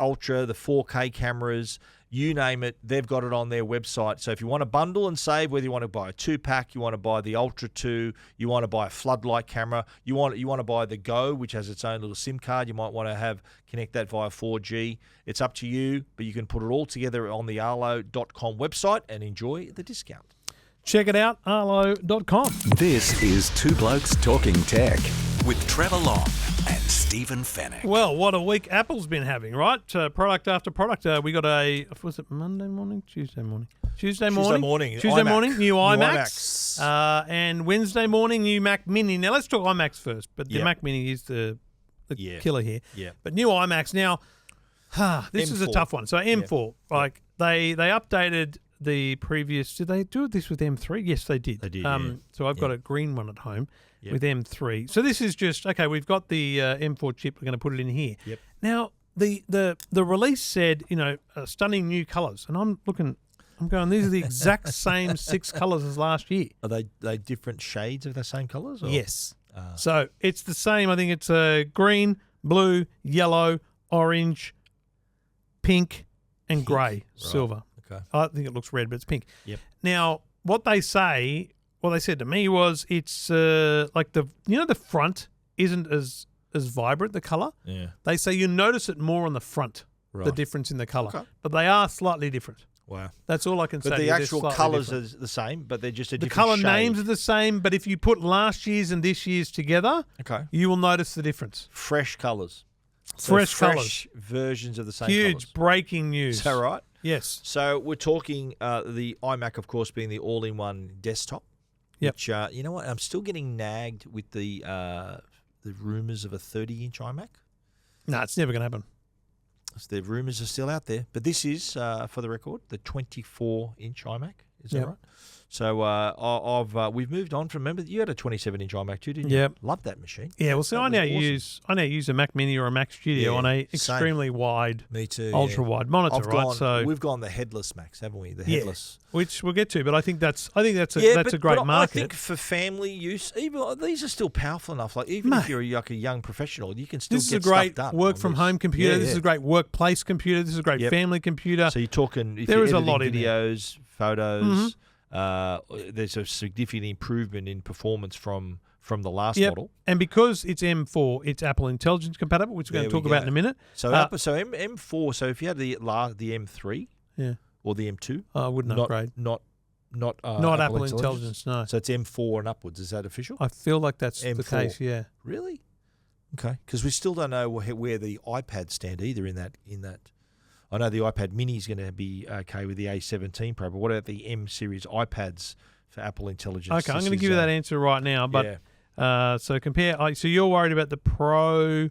Ultra, the 4K cameras, you name it, they've got it on their website. So if you want to bundle and save, whether you want to buy a 2-pack, you want to buy the Ultra 2, you want to buy a floodlight camera, you want to buy the Go, which has its own little SIM card, you might want to connect that via 4G. It's up to you, but you can put it all together on the arlo.com website and enjoy the discount. Check it out, arlo.com. This is Two Blokes Talking Tech with Trevor Long and Stephen Fennick. Well, what a week Apple's been having, right? Product after product. We got was it Monday morning? Tuesday morning, new iMacs. And Wednesday morning, new Mac Mini. Now, let's talk iMacs first, but the Mac Mini is the killer here. Yeah. But new iMacs. Now, this is a M4. tough one. So M4, they updated the previous. Did they do this with M3? Yes, they did. They did, So I've got a green one at home with M3. So this is just, okay, we've got the M4 chip. We're going to put it in here. Yep. Now, the release said, stunning new colours. And I'm going, these are the exact same 6 colours as last year. Are they different shades of the same colours? Or? Yes. So it's the same. I think it's green, blue, yellow, orange, pink, and grey, silver. Okay. I think it looks red, but it's pink. Yep. Now, what they said to me was it's like the front isn't as vibrant, the colour. Yeah. They say you notice it more on the front, Right. the difference in the colour. Okay. But they are slightly different. Wow. That's all I can say. But the They're actual slightly colours different. are the same, but they're just a The different colour shade. names are the same, but if you put last year's and this year's together, Okay. you will notice the difference. Fresh colours. Fresh colours. Fresh versions of the same Huge colours. breaking news. Is that right? Yes. So we're talking the iMac, of course, being the all-in-one desktop. Yep. Which, you know what? I'm still getting nagged with the rumours of a 30-inch iMac. No, it's never going to happen. So the rumours are still out there. But this is, for the record, the 24-inch iMac. Is that right? So we've moved on from. Remember, you had a 27-inch iMac too, didn't you? Yep. Loved that machine. Yeah, well, see, That I now was awesome. use a Mac Mini or a Mac Studio Yeah, on a same. extremely wide, Me too. ultra wide monitor, right? So we've gone the headless Macs, haven't we? The headless. which we'll get to, but I think that's a great but market. I think for family use, even these are still powerful enough. Like even if you're like a young professional, you can still This is get a great stuff done work on from this. home computer. Yeah, This is a great workplace computer. This is a great family computer. So you're talking if There you're is a editing lot in there. videos, photos. There's a significant improvement in performance from the last model. And because it's M4, it's Apple Intelligence compatible, which we're going to talk about in a minute. So M4. So if you had the M3, or the M2, I wouldn't upgrade. Not Apple Intelligence. No. So it's M4 and upwards. Is that official? I feel like that's the M4. case. Yeah. Really? Okay. Because we still don't know where the iPads stand either in that. I know the iPad Mini is going to be okay with the A17 Pro, but what about the M series iPads for Apple Intelligence? Okay, I'm going to give you that answer right now. But so compare. So you're worried about the Pro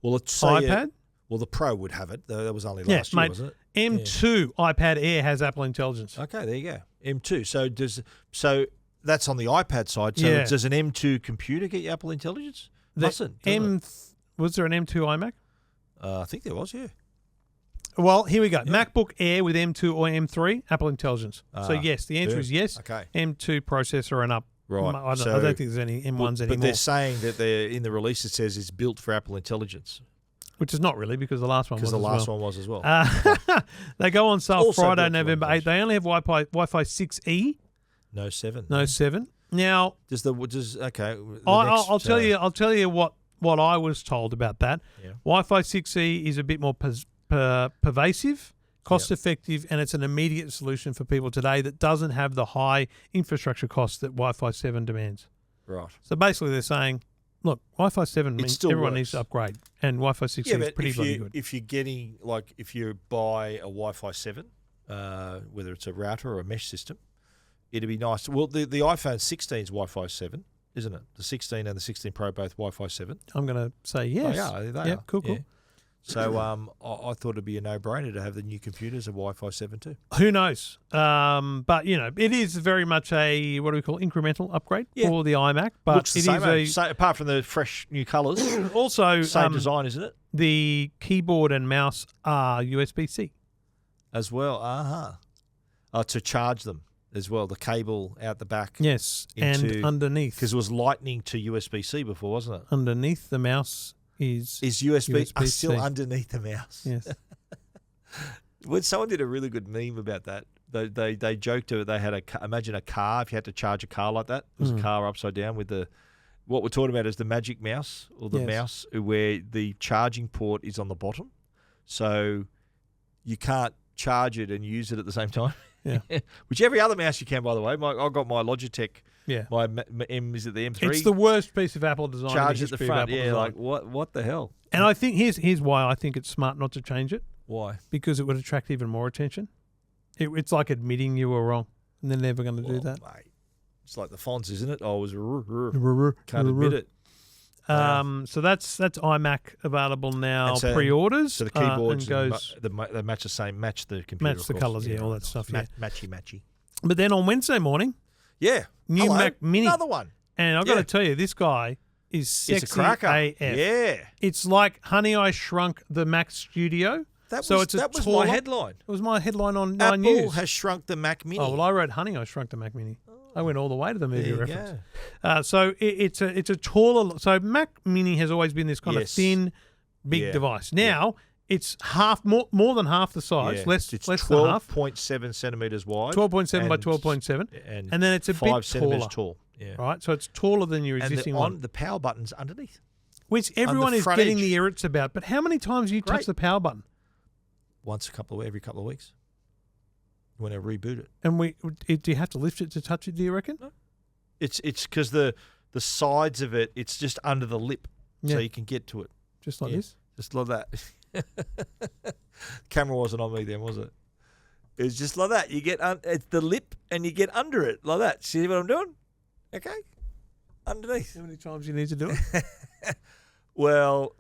iPad? Well, the Pro would have it. That was only last year, wasn't it? M2 iPad Air has Apple Intelligence. Okay, there you go. M2. So that's on the iPad side. So does an M2 computer get you Apple Intelligence? Mustn't. Was there an M2 iMac? I think there was. Yeah. Well, here we go. MacBook Air with M2 or M3, Apple Intelligence. So yes, the answer is yes. Okay. M2 processor and up. Right. I don't think there's any M1s anymore. But they're saying that in the release it says it's built for Apple Intelligence. Which is not really because the last one was. Because the last one was as well. They go on sale Also Friday, built for November 8th. They only have Wi-Fi 6E. No 7. No 7. Now, I'll tell you what I was told about that. Yeah. Wi-Fi 6E is a bit more pervasive, cost-effective, and it's an immediate solution for people today that doesn't have the high infrastructure costs that Wi-Fi 7 demands. Right. So basically they're saying, look, Wi-Fi 7 means everyone needs to upgrade, and Wi-Fi 6E is pretty bloody good. If you're getting, if you buy a Wi-Fi 7, whether it's a router or a mesh system, it'd be nice. Well, the iPhone 16 is Wi-Fi 7, isn't it? The 16 and the 16 Pro both Wi-Fi 7. I'm going to say yes. Oh, yeah, they are. Cool. Yeah. So I thought it'd be a no-brainer to have the new computers of Wi-Fi 7 too. Who knows? But it is very much a incremental upgrade for the iMac. But looks the same, apart from the fresh new colours. Also, same design, isn't it? The keyboard and mouse are USB-C as well. To charge them as well. The cable out the back. Yes, and underneath, because it was Lightning to USB-C before, wasn't it? Underneath the mouse is USB still underneath the mouse. Yes. When someone did a really good meme about that, they joked to it. They had imagine a car. If you had to charge a car like that, it was a car upside down with what we're talking about is the magic mouse or the mouse where the charging port is on the bottom, so you can't charge it and use it at the same time. Yeah. Which every other mouse you can, by the way. I've got my Logitech. Yeah. My is it the M3? It's the worst piece of Apple design. Charge at the front. Yeah, like what the hell? And I think here's why I think it's smart not to change it. Why? Because it would attract even more attention. It's like admitting you were wrong, and they're never going to do that. Mate, it's like the fonts, isn't it? I was can't admit it. So that's iMac available now. So, pre-orders. So the keyboards they match the computer. Match the colours, all that stuff. Matchy. But then on Wednesday morning, new Mac Mini, another one. And I've got to tell you, this guy is sexy it's a cracker. AF. Yeah, it's like Honey, I Shrunk the Mac Studio. That was my headline. It was my headline on Apple 9 News. Apple has shrunk the Mac Mini. Oh well, I wrote Honey, I Shrunk the Mac Mini. I went all the way to the movie reference. So it's a taller. So Mac Mini has always been this kind of thin, big device. Now it's more than half the size. Less than half. 12.7 centimeters wide. 12.7 by 12.7, and then it's a 5 bit centimeters taller. tall. Yeah. Right. So it's taller than your existing one. The power button's underneath, which everyone is getting the irrits about. But how many times do you touch the power button? Every couple of weeks. When I reboot it. And do you have to lift it to touch it, do you reckon? No. It's because the sides of it, it's just under the lip, so you can get to it. Just like this? Just like that. Camera wasn't on me then, was it? It was just like that. You get it's the lip and you get under it like that. See what I'm doing? Okay. Underneath. How many times do you need to do it? Well,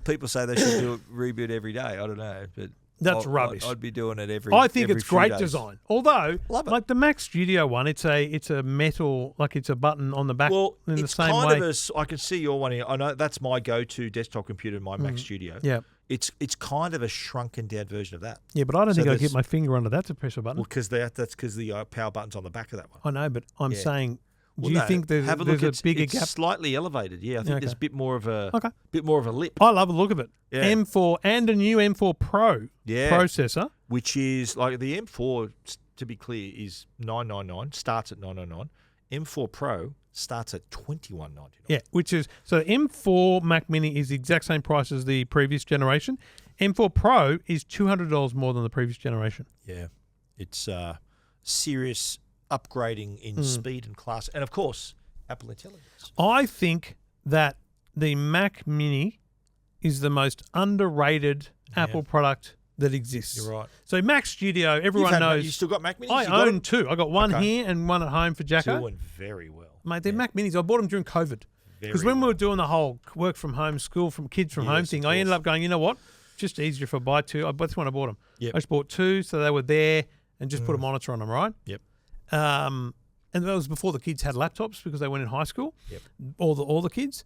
people say they should reboot every day. I don't know, but That's rubbish. I'd be doing it every. I think every it's few great days. design. Although, Love it. like the Mac Studio one, it's a metal, like it's a button on the back Well, in the it's same kind way. of I can see your one here. I know that's my go-to desktop computer, my Mac Studio. Yeah. It's kind of a shrunken down version of that. Yeah, but I don't So think I there's- get my finger under that to press a button. Well, because that's because the power button's on the back of that one. I know, but I'm Yeah. saying, do Well, you no, think there's have a there's look. a bigger it's gap? slightly elevated. Yeah, I think Okay. there's a bit more of a Okay. lip. I love the look of it. Yeah. M4 and a new M4 Pro Yeah. processor. Which is like the M4. To be clear, is $999. Starts at $999. M4 Pro starts at $21.99. Yeah, which is so M4 Mac Mini is the exact same price as the previous generation. M4 Pro is $200 more than the previous generation. Yeah, it's serious upgrading in speed and class, and of course, Apple Intelligence. I think that the Mac Mini is the most underrated Apple product that exists. You're right. So Mac Studio, everyone knows. You still got Mac Minis? I You got own 'em? two. I got one Okay. here and one at home for Jacko. Doing very well. Mate, they're Mac Minis. I bought them during COVID. Because Very when we well. were doing the whole work from home, school from kids from home Yes, thing, of I ended course. up going, you know what? Just easier if I buy two. That's when I bought them. Yep. I just bought two, so they were there and just put a monitor on them, right? Yep. And that was before the kids had laptops because they went in high school. Yep. All the kids.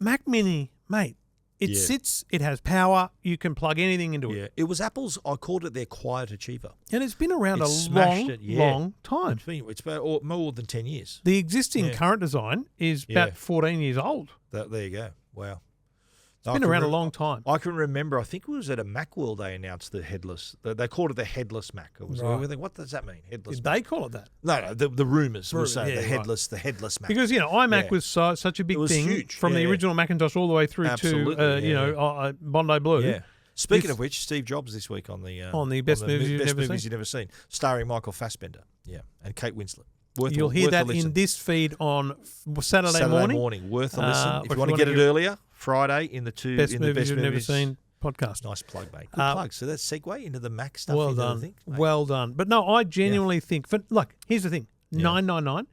Mac Mini, mate, it Yeah. sits, it has power, you can plug anything into it. Yeah, it was Apple's. I called it their quiet achiever. And it's been around It a smashed long, it, yeah. long time. It's about more than 10 years. The existing Yeah. current design is Yeah. about 14 years old. There you go. Wow. It's been around a long time. I can remember. I think it was at a Macworld they announced the headless. They called it the headless Mac. It was. Right. We think, what does that mean? Headless. Did Mac? they call it that? No. The rumors were Rumors, saying yeah, the right. headless Mac. Because, iMac Yeah. was such a big It was thing huge. from the Yeah. original Macintosh all the way through Absolutely, to, Bondi Blue. Yeah. Speaking This- of which, Steve Jobs this week on the Best Movies You've Never You've Never Seen, starring Michael Fassbender, and Kate Winslet. You'll hear that in this feed on Saturday morning. Worth a listen. or If you want to get it earlier, Friday in the Best in Movies the Best You've Movies. Never Seen podcast. Nice plug, mate. Good plug. So that's segue into the Mac stuff. Well into the done. thing, mate. Well done. But no, I genuinely think, here's the thing, $999.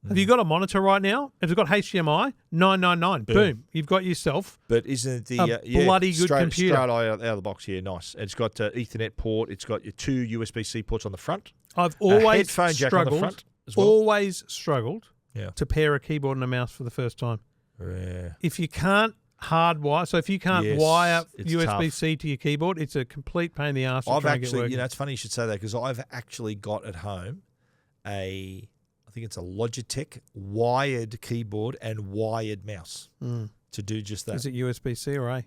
Have you got a monitor right now? If it's got HDMI, $999. Boom. You've got yourself. But isn't it a bloody good straight, computer. Straight out of the box here, nice. It's got Ethernet port. It's got your two USB-C ports on the front. I've A always headphone jack on the struggled, front as well. always struggled Yeah. to pair a keyboard and a mouse for the first time. Yeah. If you can't hardwire, so if you can't Yes, wire it's USB-C to your keyboard, it's a complete pain in the ass to I've try and get actually, working. it's funny you should say that because I've actually got at home I think it's a Logitech wired keyboard and wired mouse to do just that. Is it USB-C or A?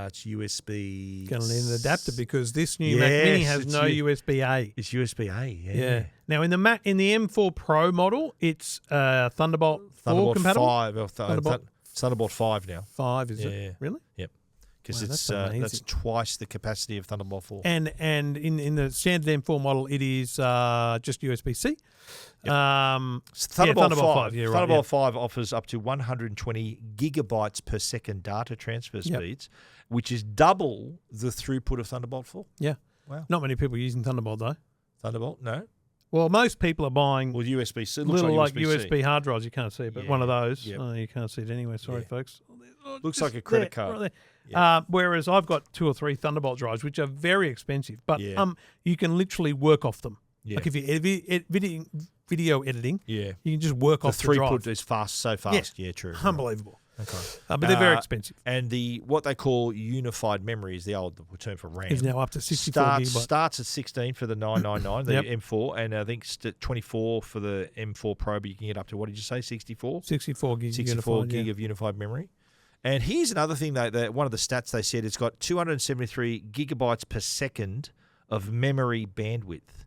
It's USB. Going to need an adapter because this new Mac Mini has it's no USB-A. It's USB-A, Yeah. Now in the M4 Pro model, it's Thunderbolt 4 Thunderbolt compatible. 5. Thunderbolt? Thunderbolt 5 now. 5 is Yeah. it? Really? Yep. Because Wow, it's that's amazing. that's twice the capacity of Thunderbolt 4. And in the standard M4 model, it is just USB-C. Thunderbolt 5. Yeah, right, Thunderbolt 5 offers up to 120 gigabytes per second data transfer speeds, which is double the throughput of Thunderbolt 4. Yeah. Wow. Not many people using Thunderbolt though. Thunderbolt? No. Well, most people are buying Well, USB-C. It looks little like like USB-C. USB hard drives. You can't see it, but one of Yeah, those. yep. Oh, you can't see it anyway. Sorry, Yeah. folks. Looks Just like a credit there, card. right there. Whereas I've got 2 or 3 Thunderbolt drives, which are very expensive, but Yeah. you can literally work off them. Yeah. Like if you're video editing, Yeah. you can just work The off the drive. throughput is so fast. Yeah, true. Unbelievable. Okay. But they're very expensive. And what they call unified memory is the old term for RAM. It's now up to 64 gigabytes. Starts at 16 for the 999, the Yep. M4, and I think 24 for the M4 Pro, but you can get up to, what did you say, 64? 64 gig 64 unified, gig yeah. of unified memory. And here's another thing, that one of the stats they said, it's got 273 gigabytes per second of memory bandwidth,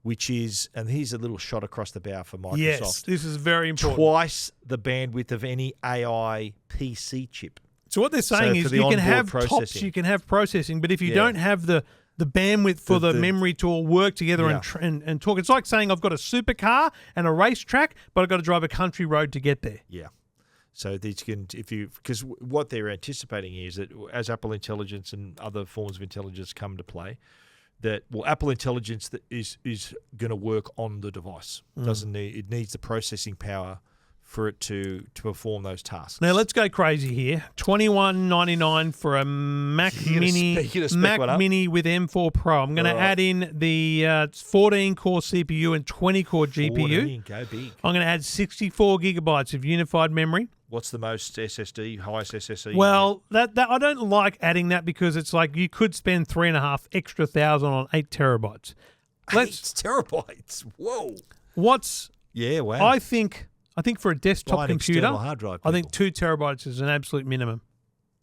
which is, and here's a little shot across the bow for Microsoft. Yes, this is very important. Twice the bandwidth of any AI PC chip. So what they're saying for is the you can onboard have tops, processing. you can have processing, but if you Yeah. don't have the bandwidth for the The- memory to all work together Yeah. and talk, it's like saying I've got a supercar and a racetrack, but I've got to drive a country road to get there. Yeah. So these can, because what they're anticipating is that as Apple Intelligence and other forms of intelligence come to play, that Apple Intelligence is going to work on the device. It needs the processing power for it to perform those tasks. Now let's go crazy here. $21.99 for a Mac You're gonna Mini, spec one up? Mini with M4 Pro. I'm going to All right. add in the 14-core CPU and 20-core GPU. 14, go big. I'm going to add 64 gigabytes of unified memory. What's the most SSD, highest SSD? Well, that I don't like adding that because it's like you could spend $3,500 extra on 8 terabytes. 8 terabytes. Whoa. What's Yeah, wow. I think for a desktop Buy an computer, external hard drive, I think people. 2 terabytes is an absolute minimum.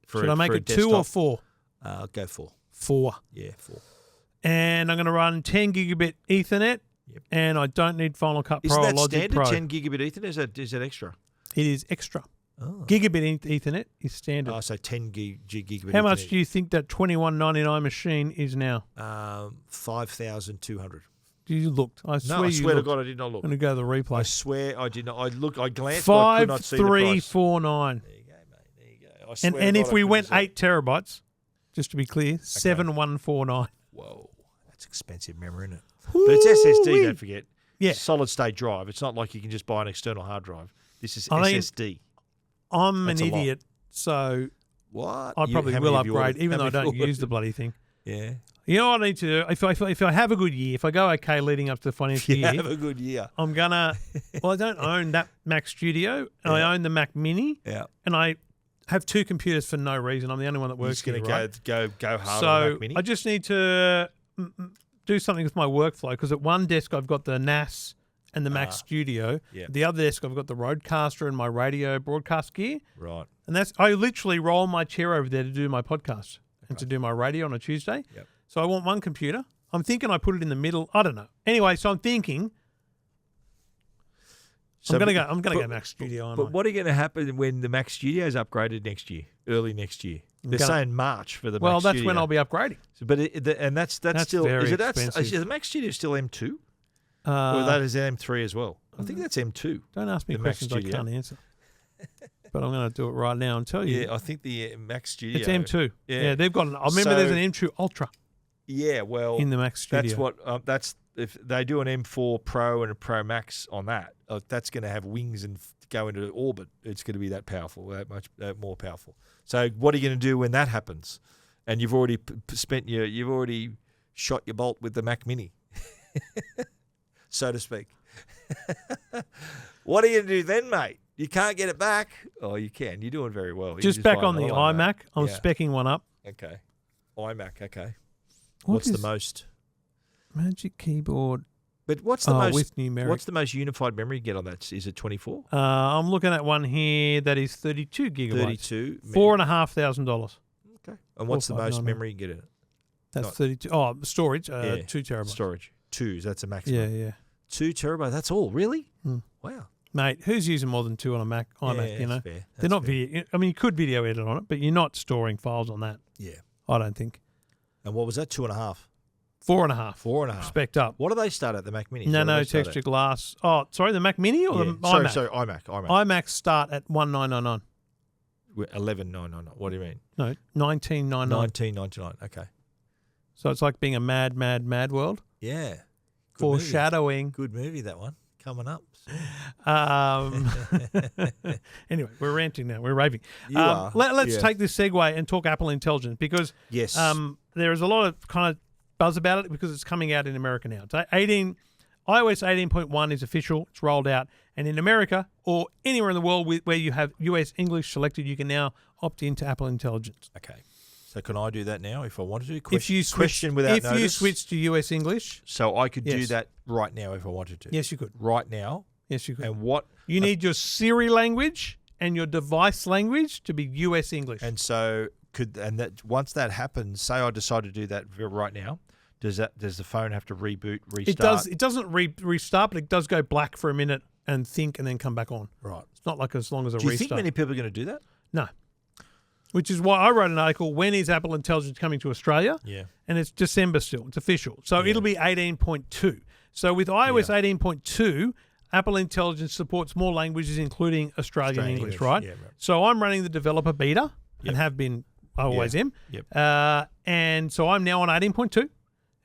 For Should a- I make for a it 2 or desktop? 4? I'll go 4. 4. Yeah, 4. And I'm going to run 10 gigabit Ethernet, Yep. and I don't need Final Cut Pro Isn't or that Logic standard, Pro. 10 gigabit Ethernet? Is that extra? It is extra. Oh. Gigabit Ethernet is standard. Oh, so 10 gigabit How much Ethernet. do you think that $21.99 machine is now? 5,200. You looked. I swear No, I you swear to looked. God I did not look. I'm going to go to the I replay. swear I did not. I glanced, but I could not see the price. 5349. There you go, mate. There you go. I swear And to if God, we I went couldn't see 8 terabytes, just to be clear, 7149. it. Whoa, that's expensive memory, isn't it? But it's SSD, don't forget. Yeah. Solid state drive. It's not like you can just buy an external hard drive. This is I mean, SSD. I'm That's an a lot. idiot, so What? I probably will have you upgrade, ordered? even though How I many don't have you use the ordered? bloody thing. Yeah. You know what I need to do? If I have a good year, if I go okay leading up to the financial You year, have a good year. I'm gonna. Well, I don't own that Mac Studio, and I own the Mac Mini, Yeah. and I have 2 computers for no reason. I'm the only one that You're works just going here, to right? go hard on So Mac Mini? I just need to do something with my workflow because at one desk I've got the NAS and the Mac Studio. yeah. The other desk I've got the Rodecaster and my radio broadcast gear. Right. And I literally roll my chair over there to do my podcast and to do my radio on a Tuesday. Yep. So I want one computer. I'm thinking I put it in the middle. I don't know. Anyway, so I'm thinking I'm gonna go Mac Studio. aren't But I? what are going to happen when the Mac Studio is upgraded next year, early next year? They're saying March for the well, Mac that's Studio. when I'll be upgrading. So, but that's still very is expensive. the Mac Studio still M2 or that is M3 as well? I think that's M2. Don't ask me the Mac questions I Studio. can't answer. But I'm going to do it right now and tell you. Yeah, I think the Mac Studio. It's M2. Yeah. Yeah, they've got. I remember there's an M2 Ultra Yeah, well, in the Mac Studio. that's what that's if they do an M4 Pro and a Pro Max on that, that's going to have wings and go into orbit. It's going to be that powerful, that much more powerful. So what are you going to do when that happens? And you've already you've already shot your bolt with the Mac Mini, so to speak. What are you going to do then, mate? You can't get it back. Oh, you can. You're doing very well. You Just buy back on the another iMac. I'm Yeah. specking one up. Okay. iMac. Okay. What What's the is most? Magic Keyboard? But what's the most? With numeric. What's the most unified memory you get on that? Is it 24? I'm looking at one here that is 32 gigabytes. 32. $4,500. Okay. And what's the most 4599. memory you get in it? That's Not- 32. Oh, storage. Yeah. 2 terabytes. Storage. 2. That's a maximum. Yeah. 2 terabytes. That's all. Really? Hmm. Wow. Mate, who's using more than 2 on a Mac? iMac, you know. That's fair. They're That's not fair. video. I mean, you could video edit on it, but you're not storing files on that. Yeah. I don't think. And what was that? 2.5. 4.5. 4.5. Spec'd up. What do they start at the Mac Mini? No, texture glass. Oh, sorry, the Mac Mini or the iMac? Sorry, iMac. iMacs start at 1999. 11,999. What do you mean? No, 1999. 1999. Okay. So it's like being a mad world. Yeah. Good Foreshadowing. movie. Good movie, that one. Coming up. Anyway, we're ranting now. We're raving. You are. Let's Yeah. take this segue and talk Apple Intelligence because Yes. there is a lot of kind of buzz about it because it's coming out in America now. So iOS 18.1 is official. It's rolled out. And in America or anywhere in the world where you have US English selected, you can now opt into Apple Intelligence. Okay. So can I do that now if I wanted to? If you question without notice. you switch to US English, So I could do Yes. that right now if I wanted to. yes, you could. Right now. Yes, you could. And what? You need your Siri language and your device language to be US English. And so that once that happens, say I decide to do that right now, does the phone have to reboot, restart? It doesn't restart, but it does go black for a minute and think and then come back on. Right. It's not like as long as a Do you restart. think many people are going to do that? No. Which is why I wrote an article, when is Apple Intelligence coming to Australia? Yeah. And it's December still. It's official. So it'll be 18.2. So with iOS 18.2, Apple Intelligence supports more languages, including Australian English, right? Yeah, right. So I'm running the developer beta and have been, I always am. Yep. And so I'm now on 18.2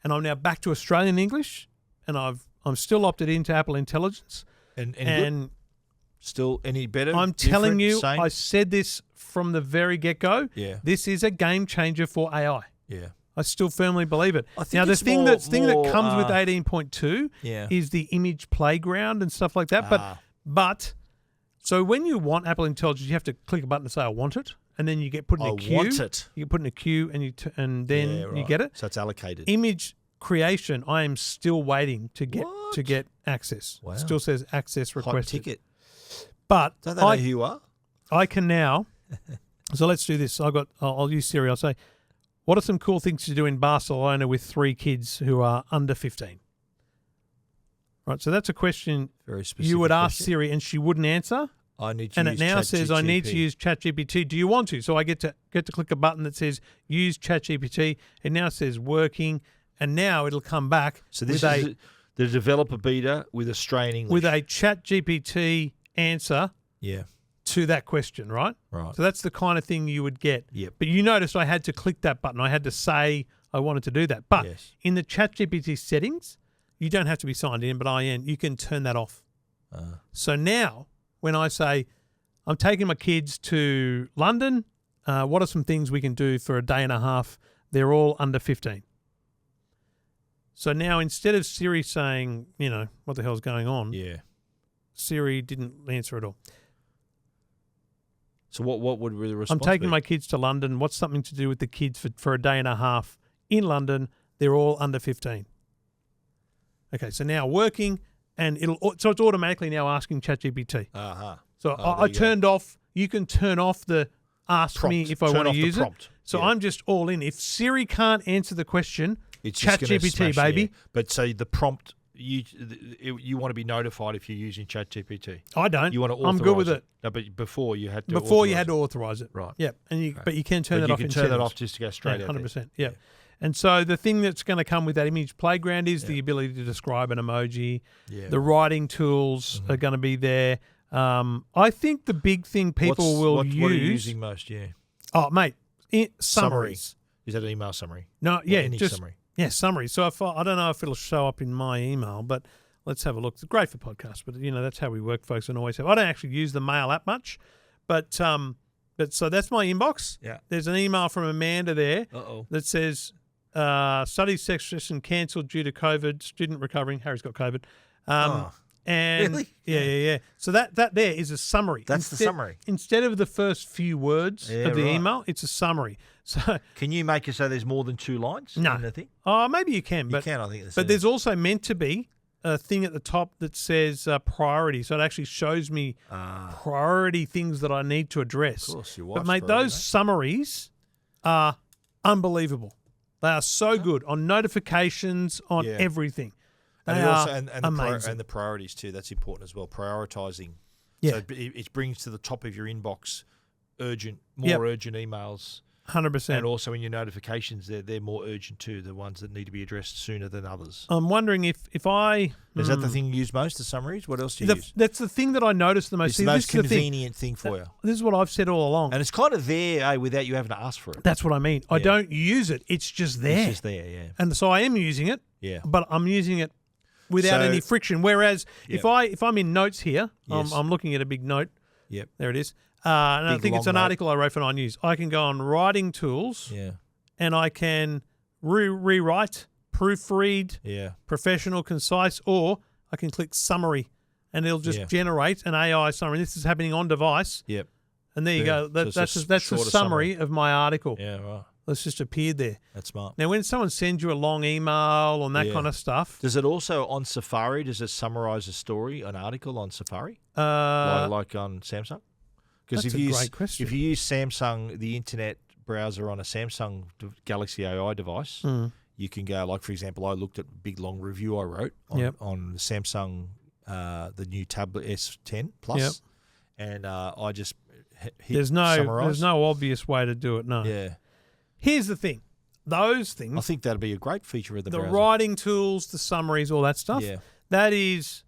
and I'm now back to Australian English and I'm still opted into Apple Intelligence. And And Still any better? I'm telling different, you, same? I said this from the very get-go. Yeah. This is a game changer for AI. Yeah. I still firmly believe it. I think Now, the it's thing more- that comes with 18.2 Yeah. is the image playground and stuff like that. Ah. But so when you want Apple Intelligence, you have to click a button to say I want it, and then you get put in I a queue. want it. You get put in a queue, and then Yeah, you right. get it. So it's allocated. Image creation, I am still waiting to get What? access. Wow. It still says access Hot requested. ticket. But Don't they know who you are? I can now. So let's do this. I'll use Siri. I'll say, what are some cool things to do in Barcelona with 3 kids who are under 15? Right. So that's a question Very specific. you would ask question. Siri, and she wouldn't answer. I need to And use it now Chat says I need to GPT. use Chat GPT. Do you want to? So I get to click a button that says use Chat GPT. It now says working, and now it'll come back So this with is the developer beta with Australian English. with a Chat GPT answer yeah. to that question, right? Right. So that's the kind of thing you would get. Yep. But you noticed I had to click that button. I had to say I wanted to do that. But Yes. in the Chat GPT settings, you don't have to be signed in, but you can turn that off. So now when I say I'm taking my kids to London, what are some things we can do for a day and a half? They're all under 15. So now instead of Siri saying, what the hell's going on, Yeah. Siri didn't answer at all. So what would the response I'm taking be? my kids to London. What's something to do with the kids for a day and a half in London? They're all under 15. Okay, so now working, and so it's automatically now asking ChatGPT. Uh-huh. So Oh, there I you go. turned off. You can turn off the ask Prompt. me if I Turn want to off the use it. prompt. So Yeah. I'm just all in. If Siri can't answer the question, It's just gonna ChatGPT, smash, baby. yeah. But so the prompt, you want to be notified if you're using ChatGPT. I don't. You want to I'm authorize good with it. No, but before you had to. Before you had to authorize it. Right. Yeah, but you can turn But it you off can in turn that settings. off just to go straight out. 100%. Yeah. And so the thing that's going to come with that image playground is the ability to describe an emoji. Yeah. The writing tools are going to be there. I think the big thing people will use. What are you using most? Yeah. Oh, mate, summaries. Is that an email summary? No, Or yeah, any just summary. yeah, summaries. So I don't know if it'll show up in my email, but let's have a look. It's great for podcasts, but that's how we work, folks. And always have. I don't actually use the mail app much, but so that's my inbox. Yeah. There's an email from Amanda there Uh-oh. that says study session cancelled due to COVID. Student recovering. Harry's got COVID. And Really? yeah. So that there is a summary. That's the summary. Instead of the first few words Yeah, of the right. email, it's a summary. So Can you make it so there's more than 2 lines No. in the thing? maybe you can, You but can, I think. but there's also meant to be a thing at the top that says priority. So it actually shows me priority things that I need to address. Of course, your But wife's mate, priority, those mate. summaries are unbelievable. They are so good on notifications, on Yeah. everything. And They it also are and amazing. the priorities too. That's important as well. Prioritizing. Yeah. So it brings to the top of your inbox urgent, Yep. more urgent emails, 100%. and also in your notifications, they're more urgent too. The ones that need to be addressed sooner than others. I'm wondering if I Is that the thing you use most? The summaries? What else do you use? that's the thing that I noticed the most. It's See, the this most is the thing. convenient thing for you, This is what I've said all along. and it's kind of there, without you having to ask for it. That's what I mean. I Yeah. don't use it. It's just there. It's just there, yeah, And so I am using it, yeah. but I'm using it without So- any friction. Whereas Yep. if I'm in notes here, Yes. I'm looking at a big note. Yep. There it is. And I Big, think it's long an note. article I wrote for iNews. I can go on writing tools Yeah, and I can rewrite, proofread, yeah. professional, concise, or I can click summary and it'll just Yeah. generate an AI summary. This is happening on device. Yep. And there you Yeah. go. That, So it's a that's the shorter summary summary. of my article. Yeah, right. It's just appeared there. That's smart. Now, when someone sends you a long email on that Yeah. kind of stuff, Does it also on Safari? Does it summarize a story, an article on Safari, uh, like on Samsung? Because that's if a you great question. if you use Samsung, the internet browser on a Samsung Galaxy AI device, you can go. Like for example, I looked at a big long review I wrote on, Yep. on the Samsung, the new tablet S10 Plus, Yep. and I just hit there's summarize. no obvious way to do it. No. Yeah, Here's the thing. Those I things, think that'd be a great feature of the the browser. writing tools, the summaries, all that stuff, Yeah. that is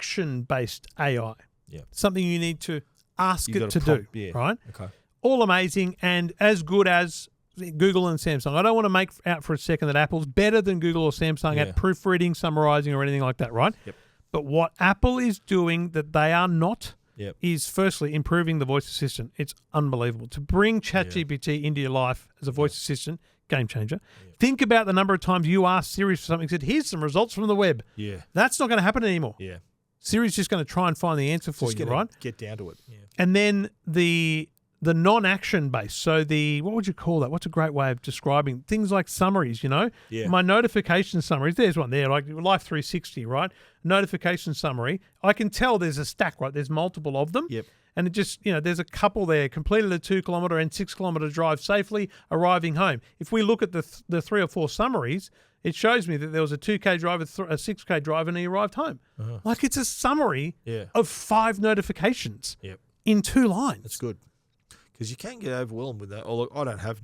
action-based AI. Yeah. Something you need to ask You've it got to a prompt, do, yeah. right? Okay. All amazing and as good as Google and Samsung. I don't want to make out for a second that Apple's better than Google or Samsung Yeah. at proofreading, summarizing, or anything like that, right? Yep. But what Apple is doing that they are not Yep. is firstly improving the voice assistant. It's unbelievable. To bring Chat GPT into your life as a voice assistant, game changer. Think about the number of times you asked Siri for something, said, here's some results from the web. Yeah. That's not going to happen anymore. Yeah. Siri's just going to try and find the answer for you, right? Get down to it. Yeah. And then the non-action based. So what would you call that? What's a great way of describing things like summaries, Yeah. My notification summaries, there's one there, like Life 360, right? Notification summary. I can tell there's a stack, right? There's multiple of them. Yep. And it just, there's a couple there, completed a 2-kilometre and 6-kilometre drive safely, arriving home. If we look at the 3 or 4 summaries, it shows me that there was a 2K drive, a 6K drive, and he arrived home. Uh-huh. Like it's a summary Yeah. of 5 notifications Yep. in 2 lines. That's good. Because you can get overwhelmed with that. Although I don't have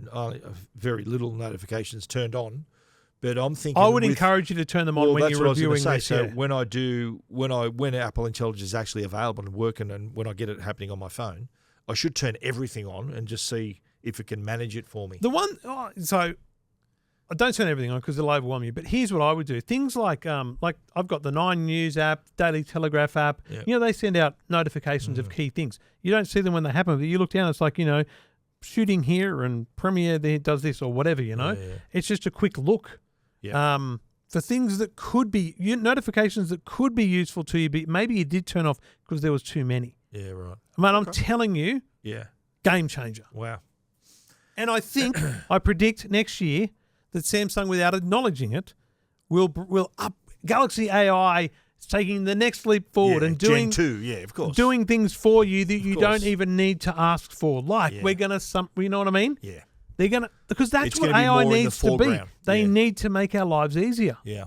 very little notifications turned on, but I'm thinking I would encourage you to turn them on when that's you're what reviewing I was this. going to say. So when Apple Intelligence is actually available and working, and when I get it happening on my phone, I should turn everything on and just see if it can manage it for me. So I don't turn everything on because it'll overwhelm you. But here's what I would do: things like I've got the 9 News app, Daily Telegraph app. Yep. They send out notifications of key things. You don't see them when they happen, but you look down, it's like shooting here and Premiere there does this or whatever. Yeah. It's just a quick look. Yeah. For things that could be notifications that could be useful to you, but maybe you did turn off because there was too many. Yeah, right. I'm telling you, Yeah. game changer. Wow. And I think I predict next year that Samsung, without acknowledging it, will up Galaxy AI is taking the next leap forward and doing Gen 2, yeah, of course. doing things for you that you course. don't even need to ask for. Like we're gonna you know what I mean? Yeah. They're gonna because that's It's what gonna be AI more in the needs to be. foreground. They Yeah. need to make our lives easier. Yeah.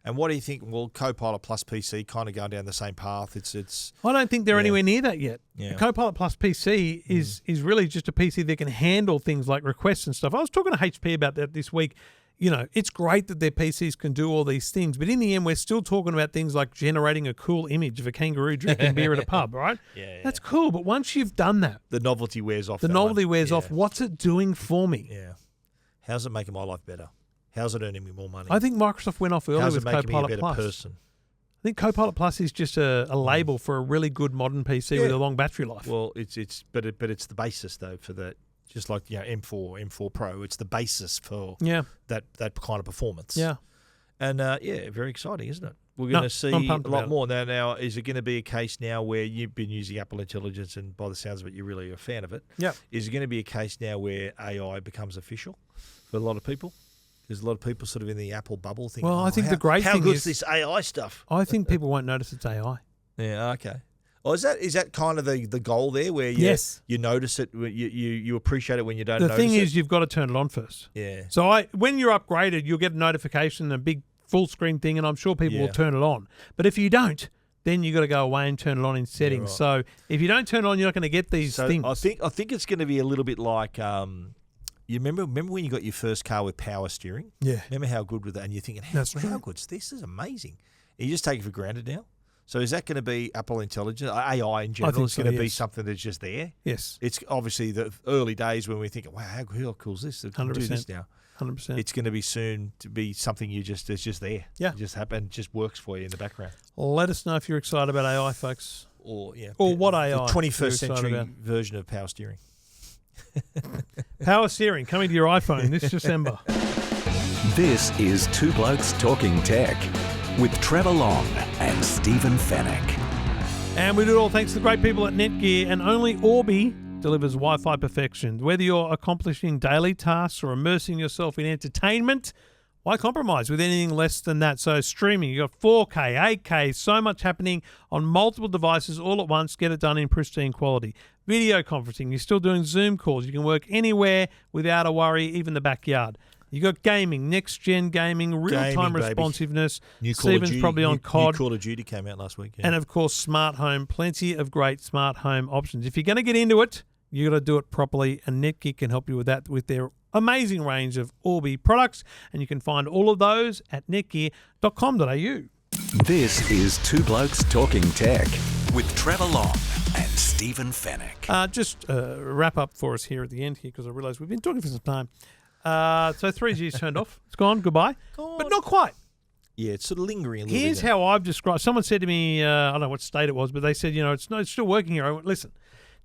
And what do you think? Well, Copilot plus PC kind of going down the same path. It's I don't think they're Yeah. anywhere near that yet. Yeah. Copilot Plus PC is really just a PC that can handle things like requests and stuff. I was talking to HP about that this week. It's great that their PCs can do all these things, but in the end, we're still talking about things like generating a cool image of a kangaroo drinking beer at a pub, right? Yeah. That's cool, but once you've done that, the novelty wears off. the that novelty one. wears Yeah. off. What's it doing for me? Yeah. How's it making my life better? How's it earning me more money? I think Microsoft went off early How's with it making me a Copilot better Plus. person? I think Copilot Plus is just a label for a really good modern PC with Yeah. a long battery life. Well, it's it's the basis though for that. Just like M4 Pro, it's the basis for that kind of performance. Yeah. And very exciting, isn't it? We're going to see I'm a pumped about lot it. more now. Is it going to be a case now where you've been using Apple Intelligence, and by the sounds of it, you're really a fan of it? Yeah. Is it going to be a case now where AI becomes official for a lot of people? There's a lot of people sort of in the Apple bubble thinking. Well, I think how, the great how thing good's is this AI stuff? I think people won't notice it's AI. Yeah. Okay. Oh, is that kind of the goal there, where you notice it, you appreciate it when you don't The notice it? thing is, you've got to turn it on first. Yeah. So when you're upgraded, you'll get a notification, a big full screen thing, and I'm sure people will turn it on. But if you don't, then you got to go away and turn it on in settings. right. So if you don't turn it on, you're not going to get these things. I think it's going to be a little bit like you remember when you got your first car with power steering? Yeah. Remember how good with that? And you're thinking, That's how true. good's this? This is amazing. And you just take it for granted now. So is that going to be Apple Intelligence, AI in general? think It's so, going to be yes. something that's just there. Yes. It's obviously the early days when we're thinking, wow, how cool is this? It can do this 100%. now. 100%. It's going to be soon to be something it's just there. Yeah. It just happen, just works for you in the background. Let us know if you're excited about AI, folks. Or what AI the you're 21st excited century about. version of power steering. Power steering coming to your iPhone this December. This is Two Blokes Talking Tech with Trevor Long and Stephen Fennick. And we do it all thanks to the great people at Netgear, and only Orbi delivers Wi-Fi perfection. Whether you're accomplishing daily tasks or immersing yourself in entertainment, why compromise with anything less than that? So streaming, you've got 4K, 8K, so much happening on multiple devices all at once. Get it done in pristine quality. Video conferencing, you're still doing Zoom calls. You can work anywhere without a worry, even the backyard. You got gaming, next-gen gaming, real-time Gaming, baby. responsiveness. New Call of Stephen's Duty, probably on new COD. Call of Duty came out last week. Yeah. And, of course, smart home. Plenty of great smart home options. If you're going to get into it, you got to do it properly, and Netgear can help you with that with their amazing range of Orbi products, and you can find all of those at netgear.com.au. This is Two Blokes Talking Tech with Trevor Long and Stephen Fennick. Just wrap up for us here at the end here, because I realise we've been talking for some time. So 3G's turned off. It's gone. Goodbye. But not quite. Yeah, it's sort of lingering a little Here's bit. how I've described. Someone said to me, I don't know what state it was, but they said, it's still working here. I went, listen,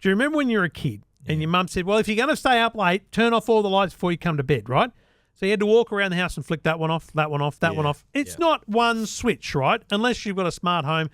do you remember when you were a kid and your mum said, well, if you're going to stay up late, turn off all the lights before you come to bed, right? So you had to walk around the house and flick that one off, that one off, that one off. It's not one switch, right? Unless you've got a smart home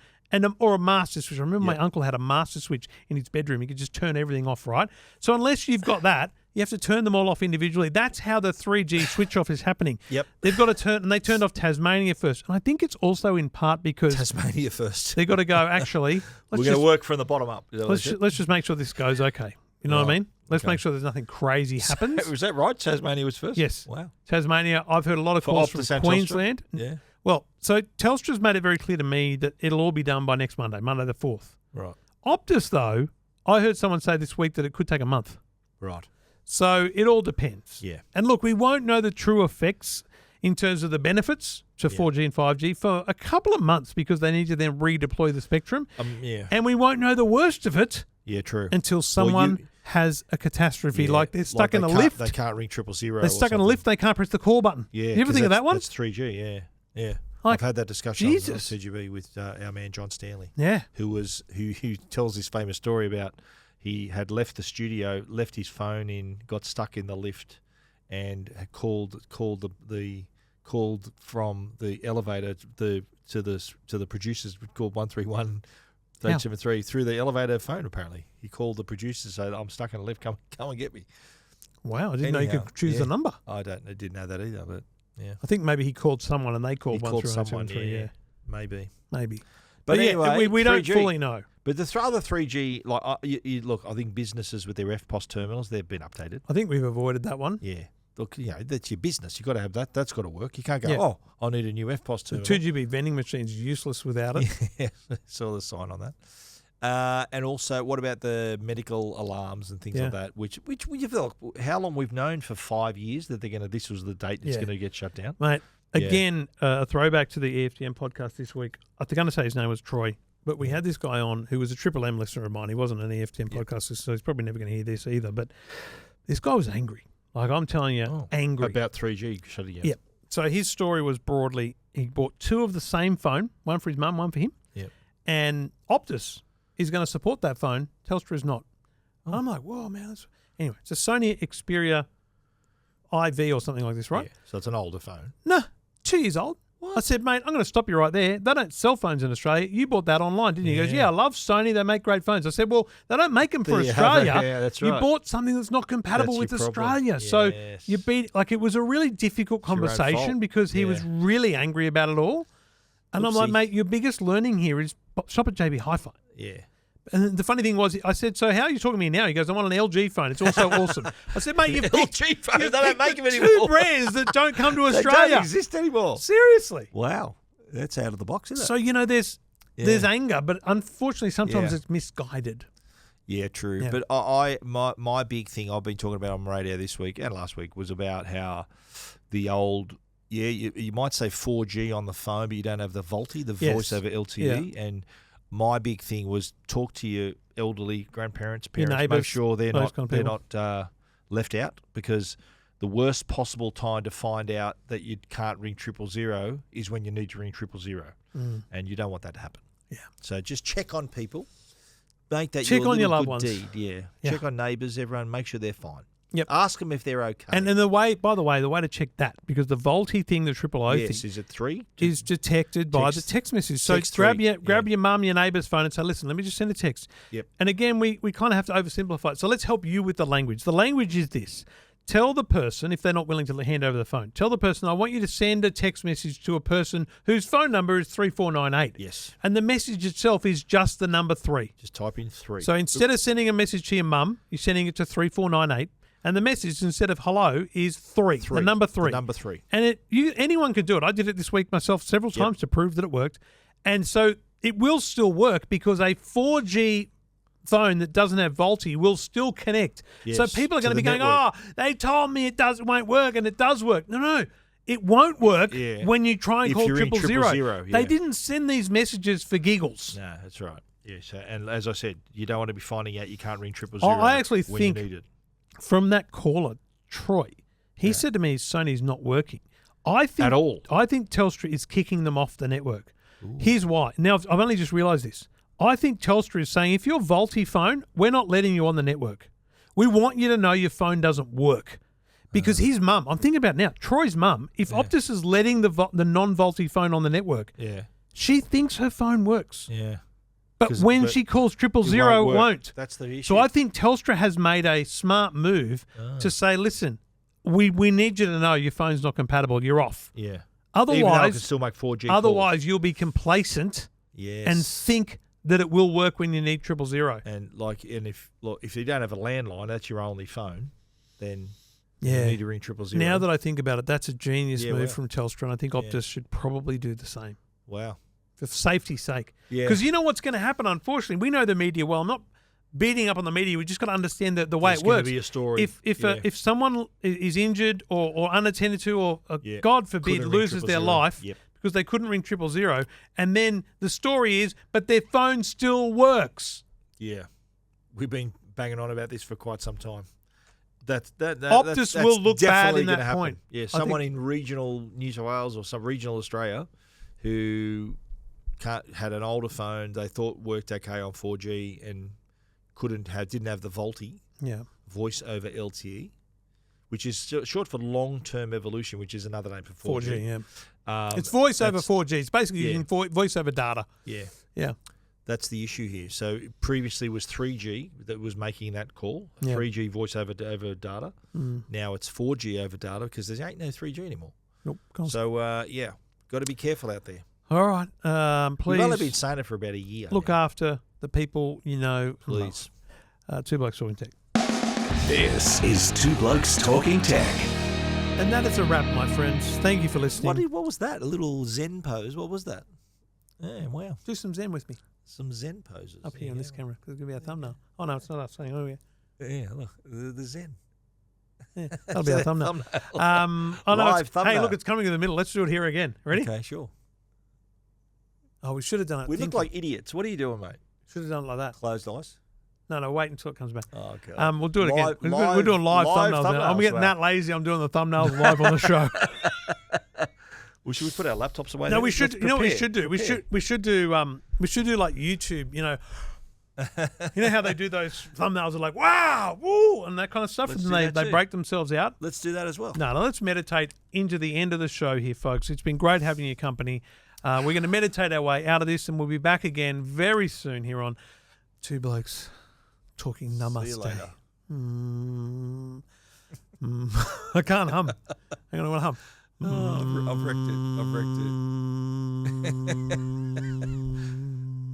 or a master switch. I remember my uncle had a master switch in his bedroom. He could just turn everything off, right? So unless you've got that, you have to turn them all off individually. That's how the 3G switch off is happening. Yep. They've got to turn, and they turned off Tasmania first. And I think it's also in part because Tasmania first. they've got to go, actually, We're going to work from the bottom up. let's just make sure this goes okay. You know what I mean? Let's make sure there's nothing crazy happens. Was that right? Tasmania was first? Yes. Wow. Tasmania, I've heard a lot of calls from Optus and Queensland. Yeah. Well, so Telstra's made it very clear to me that it'll all be done by next Monday the 4th. Right. Optus, though, I heard someone say this week that it could take a month. Right. So it all depends. Yeah. And look, we won't know the true effects in terms of the benefits to 4G and 5G for a couple of months because they need to then redeploy the spectrum. Yeah. And we won't know the worst of it Yeah, true. until someone has a catastrophe, Yeah, like they're stuck in a they can't- lift. They can't ring 000. They're stuck in a lift, they can't press the call button. Yeah. You ever think of that one? That's 3G, yeah. Yeah. Like, I've had that discussion Jesus. on CGB with our man John Stanley. Yeah. Who tells this famous story about he had left the studio, left his phone in, got stuck in the lift, and had called from the elevator to the producers. Called 131 873 through the elevator phone. Apparently, he called the producers, say, "I'm stuck in a lift. Come and get me." Wow, I didn't know you could choose the number. I didn't know that either, but yeah, I think maybe he called someone and they called he called 131 someone. 873, Yeah, maybe. But anyway, we don't 3G. fully know. But the other 3G, like look, I think businesses with their FPOS terminals, they've been updated. I think we've avoided that one. Yeah. Look, that's your business. You've got to have that. That's got to work. You can't go, Yeah. I need a new FPOS The terminal. 2GB vending machine's useless without it. Yeah, saw the sign on that. And also, what about the medical alarms and things like that? Which you feel like, how long we've known for 5 years that this was the date it's going to get shut down? Mate, again, a throwback to the EFTM podcast this week. I'm going to say his name was Troy, but we had this guy on who was a Triple M listener of mine. He wasn't an EFTM podcast listener, so he's probably never going to hear this either. But this guy was angry. Like, I'm telling you, angry. About 3G shutting down. Yeah. So his story was broadly, he bought two of the same phone, one for his mum, one for him. Yeah. And Optus is going to support that phone. Telstra is not. And I'm like, whoa, man. Anyway, it's a Sony Xperia IV or something like this, right? Yeah. So it's an older phone. No, 2 years old. I said, mate, I'm going to stop you right there. They don't sell phones in Australia. You bought that online, didn't you? He goes, yeah, I love Sony. They make great phones. I said, well, they don't make them for Australia. Yeah, that's You right. bought something that's not compatible That's with your problem. Australia. So Yes. you it was a really difficult your own conversation fault. because he was really angry about it all. And I'm like, Oopsie. mate, your biggest learning here is shop at JB Hi-Fi. Yeah. And the funny thing was, I said, so how are you talking to me now? He goes, I want an LG phone. It's also awesome. I said, mate, you've picked, LG phone. you've They don't picked make the them two anymore. brands that don't come to They Australia. don't exist anymore. Seriously. Wow. That's out of the box, isn't it? So, there's anger, but unfortunately sometimes Yeah. it's misguided. Yeah, true. Yeah. But my big thing I've been talking about on radio this week and last week was about how the old, you might say 4G on the phone, but you don't have the VoLTE, the Yes. voice over LTE. And my big thing was talk to your elderly grandparents, Your parents, make neighbours, sure they're those not kind of they're people. not left out, because the worst possible time to find out that you can't ring 000 is when you need to ring 000, and you don't want that to happen. Yeah. So just check on people. Make that Check your on your little loved good ones. deed. Yeah. Check on neighbours, everyone. Make sure they're fine. Yep. Ask them if they're okay. And by the way, the way to check that, because the VoLTE thing, the triple O yes, thing, is it 3? is detected by the text message. So text grab 3, your mum, your neighbour's phone and say, listen, let me just send a text. Yep. And again, we kind of have to oversimplify it. So let's help you with the language. The language is this. Tell the person, if they're not willing to hand over the phone, tell the person, I want you to send a text message to a person whose phone number is 3498. Yes. And the message itself is just the number 3. Just type in 3. So instead of sending a message to your mum, you're sending it to 3498. And the message, instead of hello, is 3, the number 3. The number 3. And anyone can do it. I did it this week myself several times to prove that it worked. And so it will still work because a 4G phone that doesn't have VoLTE will still connect. Yes, so people are to going to be the going, network. they told me it won't work, and it does work. No. It won't work when you try and If call you're in 000. yeah. They didn't send these messages for giggles. No, that's right. Yeah. So, and as I said, you don't want to be finding out you can't ring 000 I actually when think you need it. From that caller, Troy, he said to me, Sony's not working. I think At all. I think Telstra is kicking them off the network. Here's why. Now, I've only just realised this. I think Telstra is saying, if you're Volti phone, we're not letting you on the network. We want you to know your phone doesn't work. Because his mum, I'm thinking about now, Troy's mum, if Optus is letting the non-Volti phone on the network, she thinks her phone works. Yeah. But when she calls 000, it won't. That's the issue. So I think Telstra has made a smart move to say, listen, we need you to know your phone's not compatible. You're off. Yeah. Otherwise, even though I can still make 4G otherwise you'll be complacent and think that it will work when you need 000. And if you don't have a landline, that's your only phone, then you Yeah. need to ring 000. Now that I think about it, that's a genius Yeah, move wow. from Telstra, and I think Optus should probably do the same Wow. for safety's sake. Yeah. Because you know what's going to happen, unfortunately? We know the media well. I'm not beating up on the media. We just got to understand the way There's it works. Be a story. If someone is injured or unattended to or, God forbid, Couldn't ring loses their 000. life Yep. because they couldn't ring 000, and then the story is, but their phone still works. Yeah. We've been banging on about this for quite some time. Optus that's will look bad definitely in gonna that happen. point. Yeah, I someone in regional New South Wales or some regional Australia who had an older phone they thought worked okay on 4G and didn't have the VoLTE, voice over LTE, which is short for long-term evolution, which is another name for 4G. It's voice over 4G. It's basically using voice over data. Yeah. That's the issue here. So previously it was 3G that was making that call, 3G voice over data. Now it's 4G over data because there ain't no 3G anymore. Nope. Can't. So, got to be careful out there. All right. Please. We've only been saying it for about a year. Look after the people you know. Please. Two Blokes Talking Tech. This is Two Blokes Talking Tech. And that is a wrap, my friends. Thank you for listening. What was that? A little Zen pose? What was that? Yeah, wow. Do some Zen with me. Some Zen poses. Up here on this camera. It's going to be our thumbnail. Oh, no, it's not us saying, oh, yeah. Yeah, look, the Zen. Yeah, that'll be our thumbnail. Live thumbnail. Hey, look, it's coming in the middle. Let's do it here again. Ready? Okay, sure. Oh, we should have done it. We look like idiots. What are you doing, mate? Should have done it like that. Closed eyes? No, wait until it comes back. Oh, okay. We'll do it again. We're doing live thumbnails now. I'm getting that lazy. I'm doing the thumbnails live on the show. Well, should we put our laptops away? No, then? we should. Let's You know what we should do? prepare. We should do like YouTube. You know how they do those thumbnails are like wow, woo, and that kind of stuff, Let's and do they that too. break themselves out. Let's do that as well. No, let's meditate into the end of the show here, folks. It's been great having your company. We're going to meditate our way out of this, and we'll be back again very soon here on Two Blokes Talking Namaste. See you later. I can't hum. Hang on, I want to hum. Oh, I've wrecked it.